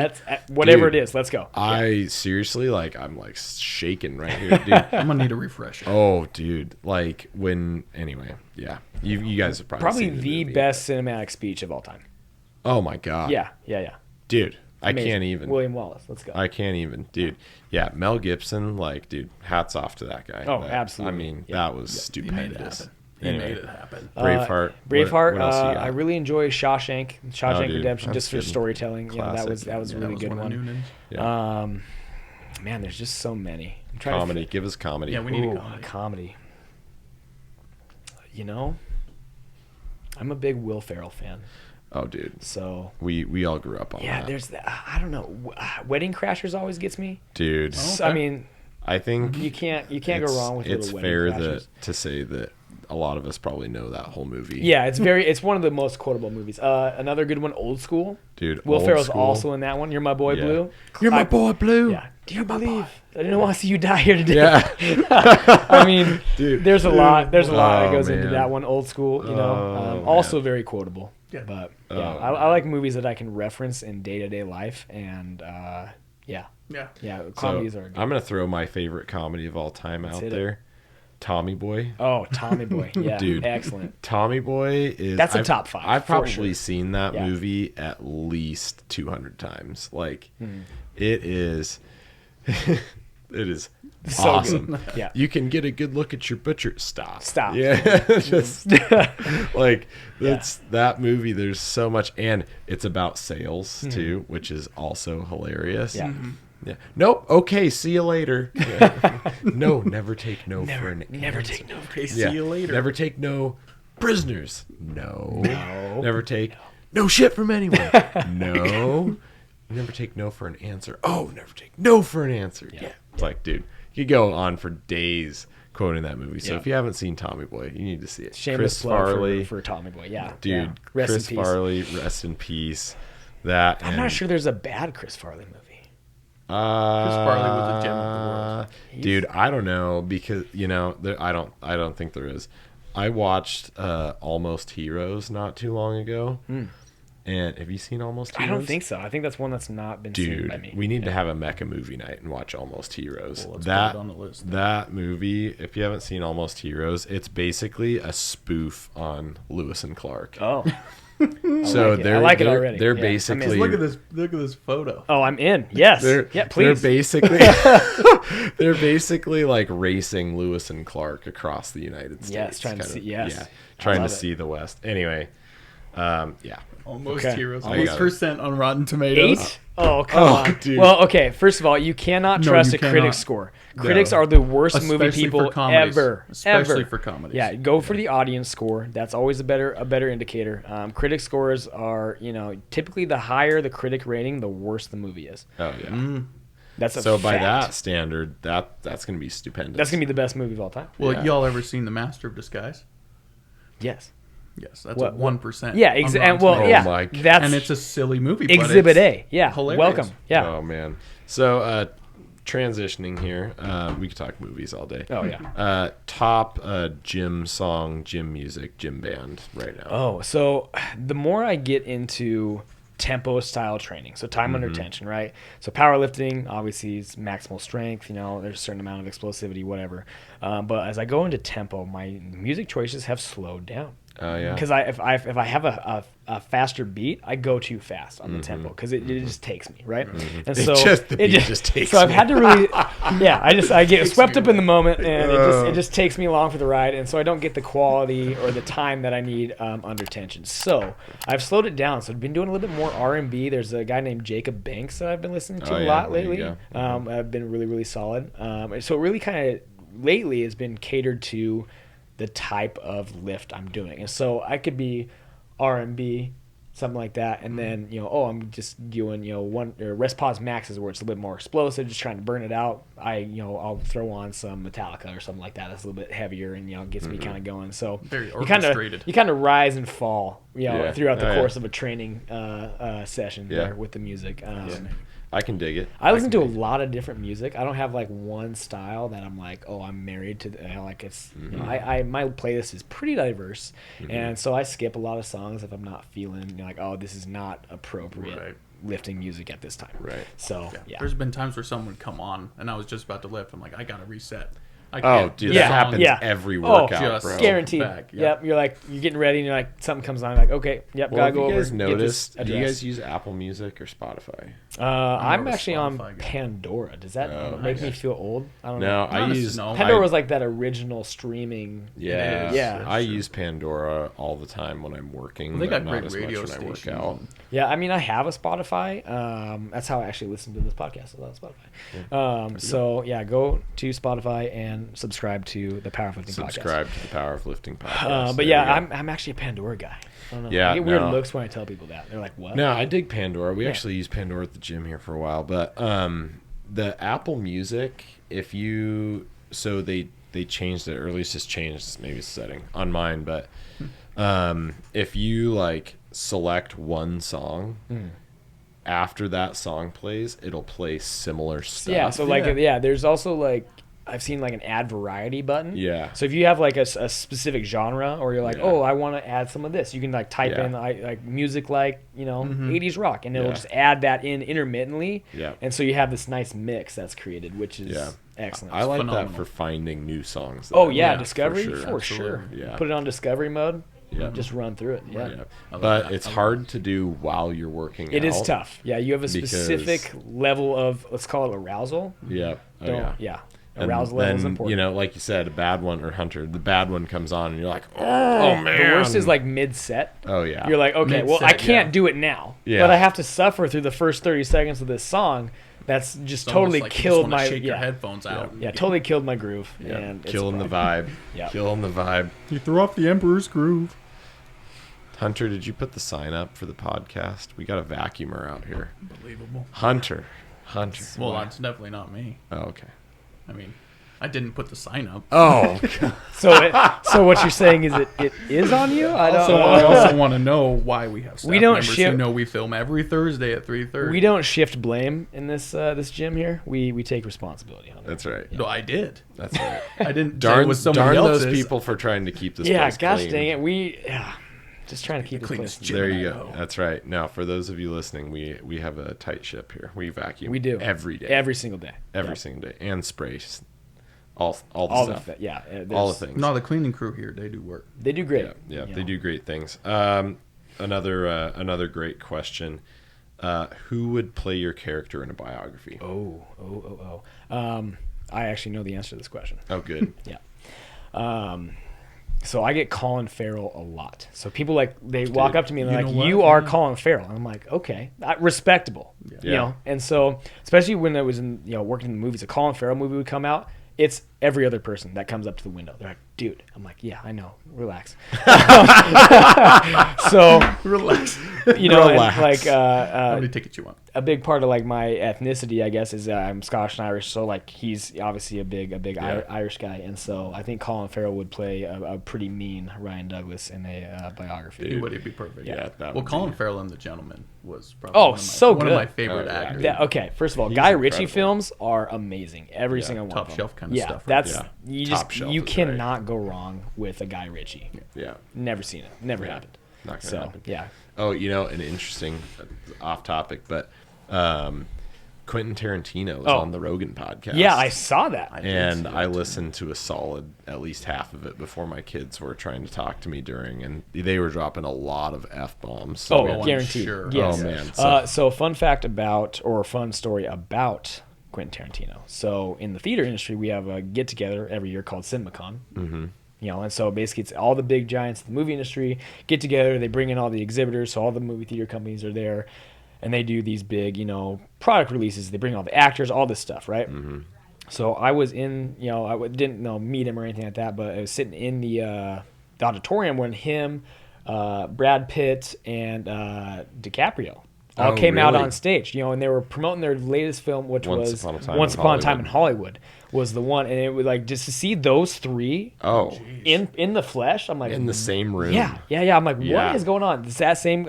Whatever Dude, it is, let's go. I seriously, I'm like shaking right here, dude. I'm gonna need a refresher. Oh, dude. Anyway, yeah. You guys have probably seen the movie, best cinematic speech of all time. Oh, my God. Yeah. Dude, Amazing. I can't even. William Wallace, let's go. I can't even. Dude, yeah, Mel Gibson, dude, hats off to that guy. Oh, absolutely. I mean, that was stupendous. He made it happen. Braveheart. Braveheart. What else you got? I really enjoy Shawshank Dude, Redemption, just for good. storytelling. Classic. That was a really good one. Yeah. Man, there's just so many. I'm Comedy. Give us comedy. Yeah, we need a comedy. I'm a big Will Ferrell fan. Oh, dude. So we all grew up on that. yeah, there's that. I don't know. Wedding Crashers always gets me. Dude. Okay. I mean, I think you can't go wrong with it's little Wedding fair Crashers. to say that a lot of us probably know that whole movie. Yeah, it's one of the most quotable movies. Another good one, Old School. Dude, Will Old Ferrell's School. also in that one. You're my boy, Yeah. Blue. You're my boy, Blue. Yeah. Do you believe? I didn't want to see you die here today. Yeah. I mean, Dude. there's a lot. There's a lot that Oh, goes into man. that one. Old School, Oh, also very quotable. Yeah. But yeah, Oh, I like movies that I can reference in day-to-day life, and yeah, Yeah. comedies So, are good. I'm gonna throw my favorite comedy of all time out hit it. there. Tommy Boy. Oh, Tommy Boy. Yeah, Dude. excellent. Tommy Boy is That's a top 5, I've for probably sure. seen that Yeah. movie at least 200 times. Hmm. It is it is So awesome. good. Yeah. You can get a good look at your butcher. Stop. Yeah. Just that's that movie. There's so much, and it's about sales too, which is also hilarious. Yeah. Yeah. Nope. Okay. See you later. Yeah. No. Never take no for an Never answer. take no. Okay, see Yeah. you later. Never take no prisoners. No. No. Never take no shit from anyone. No. Never take no for an answer. Oh, never take no for an answer. Yeah. It's like, dude, you could go on for days quoting that movie. So Yeah. if you haven't seen Tommy Boy, you need to see it. Shameless Chris plug Farley, for Tommy Boy. Yeah, dude. yeah. Rest Chris in peace. Farley, rest in peace. That I'm not sure there's a bad Chris Farley movie. Chris Farley was a gem of the world. Dude, I don't know because I don't think there is. I watched Almost Heroes not too long ago. And have you seen Almost Heroes? I don't think so. I think that's one that's not been seen by me. Dude, we need to have a Mecca movie night and watch Almost Heroes. Well, let's put it on the list. That movie, if you haven't seen Almost Heroes, it's basically a spoof on Lewis and Clark. Oh, So I like it already. They're Yeah, basically I'm in. Look at this photo. oh, I'm in. Yes. Yeah, please. They're basically like racing Lewis and Clark across the United States. Yes, trying to kind see- of. yes. Yeah, I trying to love it. see the West. Anyway, yeah. Almost Okay. Heroes. I Almost got it. % on Rotten Tomatoes. 8? Oh, come Oh, on. dude. Well, okay. First of all, you cannot No, trust you a cannot. critic score. Critics No. are the worst movie Especially people for comedies. ever. Especially ever. for comedies. Yeah, go for the audience score. That's always a better indicator. Critic scores are, typically the higher the critic rating, the worse the movie is. Oh yeah. That's a So by fact. that standard, that's going to be stupendous. That's gonna be the best movie of all time. Well, Yeah. y'all ever seen The Master of Disguise? Yes. Yes, that's What- a 1%. Yeah. on Rotten Well, Tomatoes. yeah. my God. That's And it's a silly movie. But Exhibit it's A. Yeah. hilarious. Welcome. Yeah. Oh man. So transitioning here, we could talk movies all day. Oh yeah. Top gym song, gym music, gym band right now. Oh, so the more I get into tempo style training, so time under tension, right? So powerlifting obviously is maximal strength, there's a certain amount of explosivity, whatever. But as I go into tempo, my music choices have slowed down. Oh yeah. Because if I have a faster beat, I go too fast on the tempo because it just takes me, right? And so The beat just takes so I've me. had to really, I get swept up in the moment, and it just takes me along for the ride, and so I don't get the quality or the time that I need under tension. So I've slowed it down. So I've been doing a little bit more R&B. There's a guy named Jacob Banks that I've been listening to Oh, a yeah. lot There you lately. I've been really, really solid. So it really kind of lately has been catered to the type of lift I'm doing. And so I could be R&B, something like that, and then, I'm just doing, one or rest pause maxes where it's a little bit more explosive, just trying to burn it out. I'll throw on some Metallica or something like that that's a little bit heavier and, gets me kind of going. So Very you kind orchestrated. of rise and fall, Yeah. throughout the Oh, yeah. course of a training session Yeah. there with the music. I can dig it. I listen can to a dig it. lot of different music. I don't have like one style that I'm like, oh, I'm married to. Like it's, you know, I my playlist is pretty diverse, and so I skip a lot of songs if I'm not feeling, you know, like, oh, this is not appropriate Right. lifting music at this time. Right. So yeah. There's been times where someone would come on and I was just about to lift. I'm like, I gotta reset. I Oh, can't. dude, This that song- happens Yeah. every Oh, workout, just bro. Guaranteed. Back, Yep. You're like, you're getting ready, and you're like, something comes on, like, okay, yep, Well, gotta have go you over. guys get noticed? this Do you guys addressed. use Apple Music or Spotify? I'm more of a actually on Spotify guy. Pandora. Does that Oh, make okay. me feel old? I don't No, know. I Not use no. Pandora I- was like that original streaming. Yeah, It is. Yeah. I That's true. use Pandora all the time when I'm working. Well, they but got not great as radio much when I work stations. out. Yeah, I mean, I have a Spotify. That's how I actually listen to this podcast. I love Spotify. So yeah, go to Spotify and subscribe to the Powerlifting Podcast. Subscribe to the Power of Lifting podcast. But There yeah, we go. I'm actually a Pandora guy. I don't know. Yeah, I get weird no. looks when I tell people that. They're like, "What?" No, I dig Pandora. We Yeah. actually use Pandora at the gym here for a while, but the Apple Music, if you they changed it, or at least it's changed maybe it's setting on mine, but if you like select one song. After that song plays, it'll play similar stuff. Yeah. So like, Yeah. yeah, there's also like I've seen like an add variety button. Yeah. So if you have like a specific genre, or you're like, Yeah. oh, I want to add some of this, you can like type Yeah. in like music, like, you know, 80s rock, and it'll Yeah. just add that in intermittently. Yeah. And so you have this nice mix that's created, which is Yeah. excellent. I like phenomenal. that for finding new songs. Oh though. yeah, Yeah, Discovery for for sure. sure. Yeah. Put it on Discovery mode. Yeah. Just run through it. Yeah. Yeah. I love But that. it's I love hard to do while you're working It out. is tough. Yeah, you have a because- specific level of, let's call it arousal. Yeah. Oh, Don't, yeah. yeah. And Arousal level is then, important. you know, like you said, a bad one, or Hunter, the bad one comes on and you're like, oh, man. The worst is like mid-set. Oh, yeah. You're like, okay, well, I Mid-set, can't yeah. do it now, Yeah. but I have to suffer through the first 30 seconds of this song. That's just It's almost totally like you just killed wanna my shake your yeah, headphones out. yeah, totally killed my groove. Yeah. And it's Killing a the problem. vibe. Yeah. Killing the vibe. You threw off the Emperor's groove. Hunter, did you put the sign up for the podcast? We got a vacuumer out here. Unbelievable. Hunter. Well, that's definitely not me. Oh, okay. I mean, I didn't put the sign up. Oh, So what you're saying is it is on you? I don't. So I also want to know why we have staff We don't members ship- who know we film every Thursday at 3:30. We don't shift blame in this this gym here. We take responsibility on it. that's right. No, I did. That's right. I didn't. say it Darn, was somebody darn else's. those people for trying to keep this Yeah, place gosh clean. dang it. Just trying to keep this cleanest place. gym. There you I go. know. That's right. Now, for those of you listening, we have a tight ship here. We vacuum. We do every day, every single day. every Yep. single day, and spray all the All stuff, the yeah. all the there's- things. No, the cleaning crew here, they do work. They do great. Yeah, you they know. do great things. Another great question. Who would play your character in a biography? Oh. I actually know the answer to this question. Oh, good. Yeah. So I get Colin Farrell a lot. So people like they walk up to me and they're you like, know what? "You are Colin Farrell." And I'm like, "Okay, respectable." You Yeah. know. And so, especially when I was in working in the movies, a Colin Farrell movie would come out. It's every other person that comes up to the window. They're like, "Dude," I'm like, "Yeah, I know. Relax." So Relax. you know, and Relax. like How many tickets you want? a big part of like my ethnicity, I guess, is I'm Scottish and Irish. So like he's obviously a big Yeah. Irish guy, and so I think Colin Farrell would play a pretty mean Ryan Douglas in a biography. Dude. He would be perfect. Yeah, that Well, would Colin be- Farrell in The Gentleman was probably Oh, one of my, so one of my good. favorite Oh, yeah, actors. dude. Okay, first of all, He's Guy Ritchie incredible. films are amazing. Every Yeah, single one. top of them. shelf kinda yeah, stuff, right? That's Yeah. you Top just shelf you is right. cannot go wrong with a Guy Ritchie. Yeah, Never seen it. Never Yeah. happened. not gonna So happen. yeah. Oh, an interesting, off topic, but Quentin Tarantino was Oh. on the Rogan podcast. Yeah, I saw that. and I listened to a solid, at least half of it before my kids were trying to talk to me during, and they were dropping a lot of F-bombs. So Oh, I'm guaranteed. sure. Yes. Oh, man. So fun fact about, or fun story about Quentin Tarantino. So in the theater industry, we have a get together every year called CinemaCon. Mm-hmm. And so basically it's all the big giants of the movie industry get together. They bring in all the exhibitors, so all the movie theater companies are there, and they do these big, product releases. They bring all the actors, all this stuff, right? Mm-hmm. So I was in, didn't meet him or anything like that, but I was sitting in the auditorium when him, Brad Pitt, and DiCaprio all came out really? on stage, and they were promoting their latest film, which Once was Upon a Time Once in Upon a Time in Hollywood. Hollywood was the one, and it was like just to see those three Oh, in the flesh. I'm like in the same room. yeah. I'm like, Yeah. what is going on? It's that same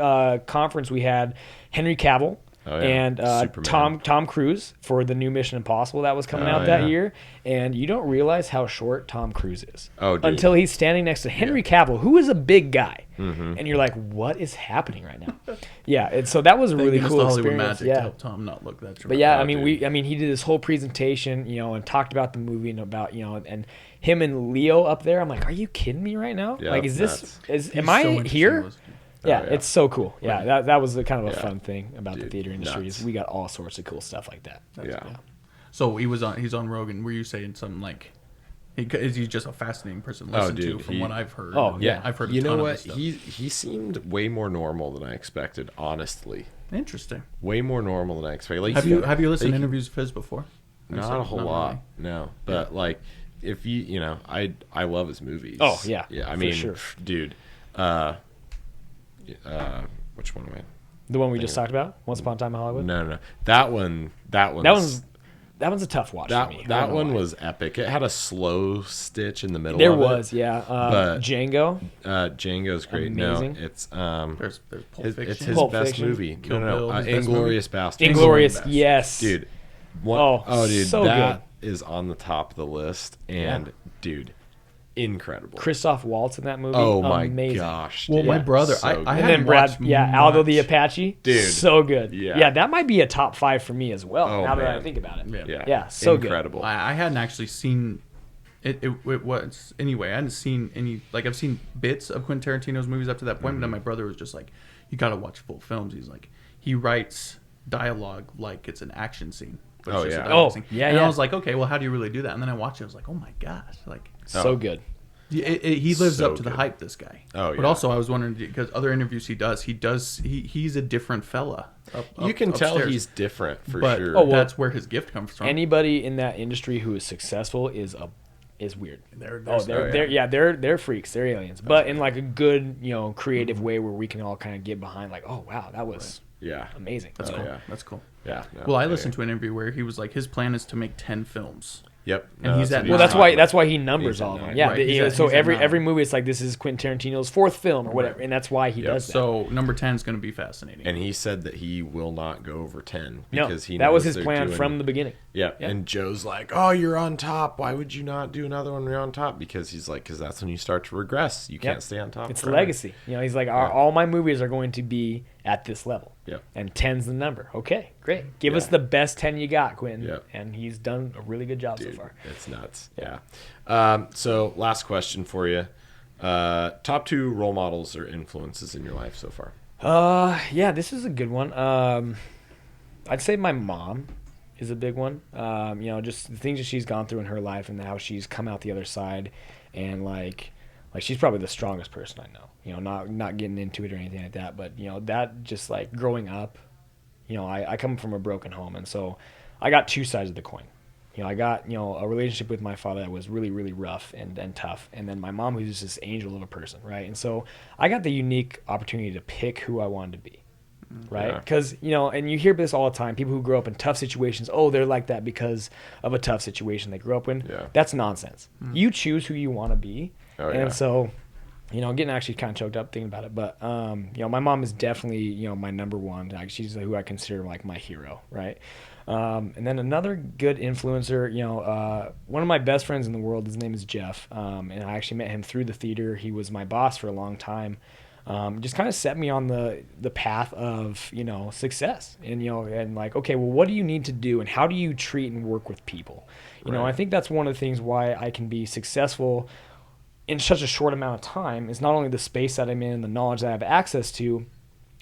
conference we had Henry Cavill Oh, yeah. and Superman. Tom Cruise for the new Mission Impossible that was coming out that year. And you don't realize how short Tom Cruise is until he's standing next to Henry Cavill, who is a big guy, and you're like, what is happening right now? And so that was a really cool Hollywood experience. magic to help Tom not look that short. But yeah, I mean, he did this whole presentation, and talked about the movie and about, and him and Leo up there. I'm like, are you kidding me right now? Yeah, like, am so I here? Yeah, yeah. it's so cool. Yeah, that was kind of a fun thing about the Dude, theater industry. Is we got all sorts of cool stuff like that. So he's on Rogan. Were you saying something like, is he just a fascinating person to listen to from what I've heard? Oh yeah, I've heard. You know what? He seemed way more normal than I expected. Honestly, interesting. Way more normal than I expected. Like, have you listened to interviews of his before? Not a whole lot. Really. No, but like, if I love his movies. Oh yeah, yeah. I mean, sure. Dude. Which one am I? The one we just talked about, Once Upon a Time in Hollywood. No. That one's a tough watch for me. That one was epic. It had a slow stitch in the middle. There of was, it, but Django. Django's great. Amazing. No, it's there's Pulp Fiction. It's his Pulp best Fiction. movie. Kill No, Bill, his best Inglorious Bastards. Inglorious, yes, dude. Dude, so that is on the top of the list. And dude, incredible. Christoph Waltz in that movie. Oh my amazing. gosh. Well, dude. my brother, So I good. And hadn't then Brad, watched Aldo much. the Apache, Dude. so good. Yeah. That might be a top 5 for me as well. Oh, now that man. I think about it, Yeah, so incredible. I hadn't actually seen it. It was anyway. I hadn't seen any. Like, I've seen bits of Quentin Tarantino's movies up to that point, but then my brother was just like, "You got to watch full films." He's like, he writes dialogue like it's an action scene. But it's just a dialogue scene. And I was like, okay, well, how do you really do that? And then I watched it. I was like, oh my gosh, like so good. He lives So up to the good. hype, this guy. Oh, yeah. But also, I was wondering, because other interviews he's a different fella. You can tell upstairs. he's different for But sure. that's where his gift comes from. Anybody in that industry who is successful is weird. They're freaks. They're aliens. But in like a good, creative way where we can all kind of get behind, like, oh wow, that was amazing. That's cool. yeah. That's cool. Yeah. No, Well, I listened to an interview where he was like, his plan is to make 10 films. Yep. And he's at what Well, That's why he numbers He's at all of them. 9. Yeah. Right, he's So at every 9. movie, it's like, this is Quentin Tarantino's 4th film or whatever, and that's why he does that. So number 10 is going to be fascinating. And he said that he will not go over 10 No, because he that was knows his they're plan doing- from the beginning. Yeah. And Joe's like, "Oh, you're on top. Why would you not do another one when you're on top?" Because he's like, "Because that's when you start to regress. You can't stay on top." It's forever." legacy. He's like, all my movies are going to be at this level. Yep. And 10's the number. Okay, great. Give us the best 10 you got, Quentin. Yep. And he's done a really good job so Dude, far. it's nuts. Yeah. So last question for you: top 2 role models or influences in your life so far? This is a good one. I'd say my mom is a big one. Just the things that she's gone through in her life and how she's come out the other side, and like she's probably the strongest person I know. Not getting into it or anything like that, but that just like growing up, I come from a broken home, and so I got 2 sides of the coin. I got a relationship with my father that was really, really rough and tough, and then my mom, who's just this angel of a person, right? And so I got the unique opportunity to pick who I wanted to be. Right? Because, and you hear this all the time, people who grow up in tough situations, they're like that because of a tough situation they grew up in. Yeah. That's nonsense. You choose who you want to be. Yeah. And so, getting actually kind of choked up thinking about it. But, my mom is definitely, my number one. Like, she's who I consider like my hero, right? And then another good influencer, one of my best friends in the world, his name is Jeff. And I actually met him through the theater. He was my boss for a long time. Just kind of set me on the path of, success and like, okay, well, what do you need to do and how do you treat and work with people? I think that's one of the things why I can be successful in such a short amount of time is not only the space that I'm in and the knowledge that I have access to,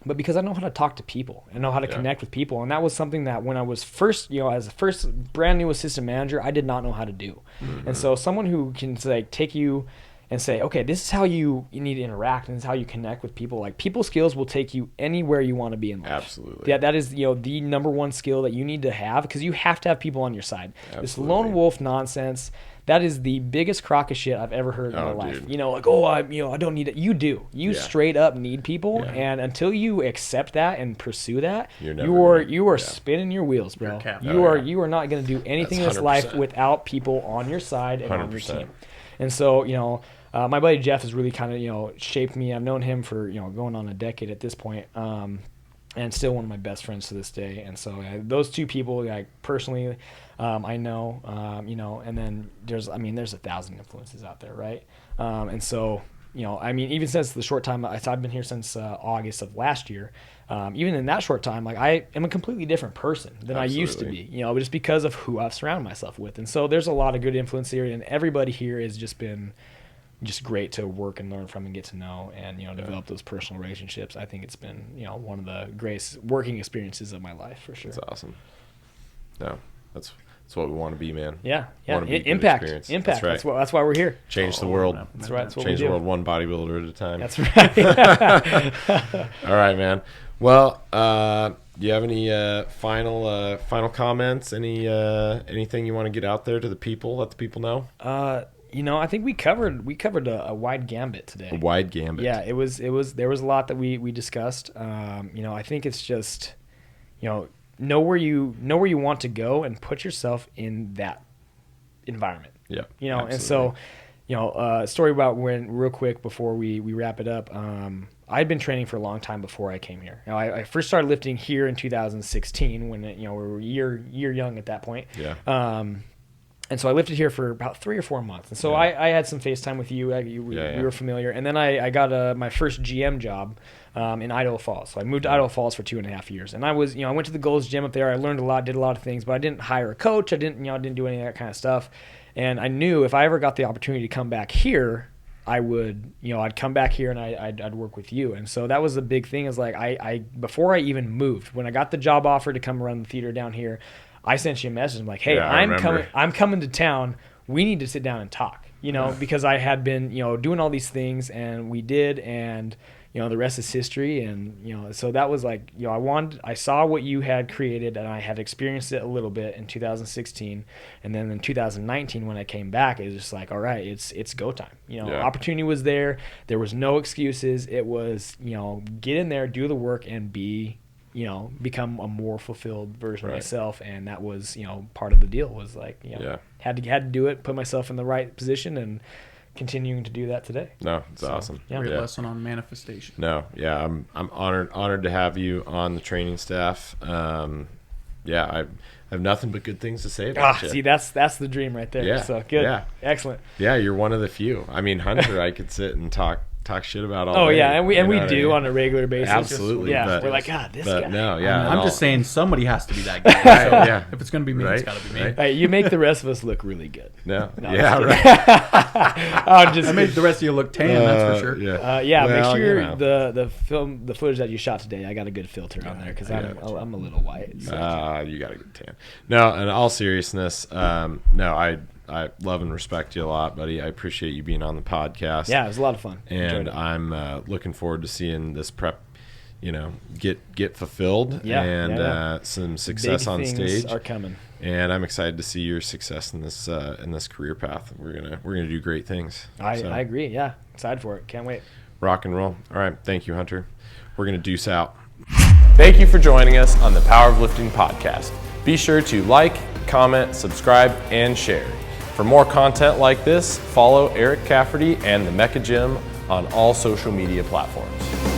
but because I know how to talk to people and know how to connect with people. And that was something that when I was first, as a first brand new assistant manager, I did not know how to do. Mm-hmm. And so someone who can take you and say, okay, this is how you need to interact and this is how you connect with people. Like, people skills will take you anywhere you want to be in life. Absolutely. Yeah, that is the number one skill that you need to have because you have to have people on your side. Absolutely. This lone wolf nonsense, that is the biggest crock of shit I've ever heard in my life. Dude. I don't need it. You do. You straight up need people, and until you accept that and pursue that, you are spinning your wheels, bro. You are not going to do anything in this life without people on your side and 100%. On your team. And so, my buddy Jeff has really kind of, shaped me. I've known him for, going on a decade at this point. and still one of my best friends to this day. And so those two people, like personally, I know, you know, and then there's 1,000 influences out there, right? And so, you know, I mean, even since the short time I've been here since August of last year, even in that short time, like I am a completely different person than I used to be, you know, just because of who I've surrounded myself with. And so there's a lot of good influence here, and everybody here has just been just great to work and learn from and get to know and, you know, develop those personal relationships. I think it's been, you know, one of the greatest working experiences of my life for sure. That's awesome. No, that's what we want to be, man. Yeah. Impact. That's right. That's why we're here. Change the world. That's right. That's what Change we do. the world one bodybuilder at a time. That's right. All right, man. Well, do you have any final comments? Anything you want to get out there to the people? Let the people know. You know, I think we covered a wide gambit today. A wide gambit. Yeah, there was a lot that we discussed. You know, I think it's just, you know where you want to go and put yourself in that environment. Yeah. You know, absolutely. and so, you know, a story about when real quick before we wrap it up. I'd been training for a long time before I came here. You know, I first started lifting here in 2016 when you know we were a year young at that point. Yeah. And so I lifted here for about 3 or 4 months. And so I had some FaceTime with you. We were familiar. And then I got my first GM job in Idaho Falls. So I moved to Idaho Falls for 2.5 years. And I went to the Gold's Gym up there. I learned a lot, did a lot of things, but I didn't hire a coach. I didn't do any of that kind of stuff. And I knew if I ever got the opportunity to come back here, I would, you know, I'd come back here and I'd work with you. And so that was the big thing is like I before I even moved, when I got the job offer to come run the theater down here, I sent you a message. I'm like, hey, I'm coming to town. We need to sit down and talk, you know, because I had been, you know, doing all these things and we did. And, you know, the rest is history. And, you know, so that was like, you know, I saw what you had created and I had experienced it a little bit in 2016. And then in 2019, when I came back, it was just like, all right, it's go time. You know, opportunity was there. There was no excuses. It was, you know, get in there, do the work and become a more fulfilled version of myself. And that was, you know, part of the deal was like, you know, had to do it, put myself in the right position and continuing to do that today. No, it's awesome. Great lesson on manifestation. No, yeah, I'm honored to have you on the training staff. I have nothing but good things to say about you. See, that's the dream right there. Yeah. So good. Yeah. Excellent. Yeah, you're one of the few. I mean, Hunter, I could sit and talk shit about all day. Yeah, and we do on a regular basis. Absolutely. Yeah, we're like, this guy. No, yeah. I'm just saying somebody has to be that guy. So if it's going to be me, it's got to be me. Right. Hey, you make the rest of us look really good. No. No, Yeah, right. I made the rest of you look tan, that's for sure. Yeah. Make Well, sure you know. the footage that you shot today, I got a good filter on there because I'm a little white. So. You got a good tan. No, in all seriousness, I love and respect you a lot, buddy. I appreciate you being on the podcast. Yeah, it was a lot of fun. And I'm looking forward to seeing this prep, you know, get fulfilled and some success Big on things stage are coming. And I'm excited to see your success in this career path. We're gonna do great things. I agree. Yeah, excited for it. Can't wait. Rock and roll. All right, thank you, Hunter. We're gonna deuce out. Thank you for joining us on the Power of Lifting podcast. Be sure to like, comment, subscribe, and share. For more content like this, follow Eric Cafferty and the Mecca Gym on all social media platforms.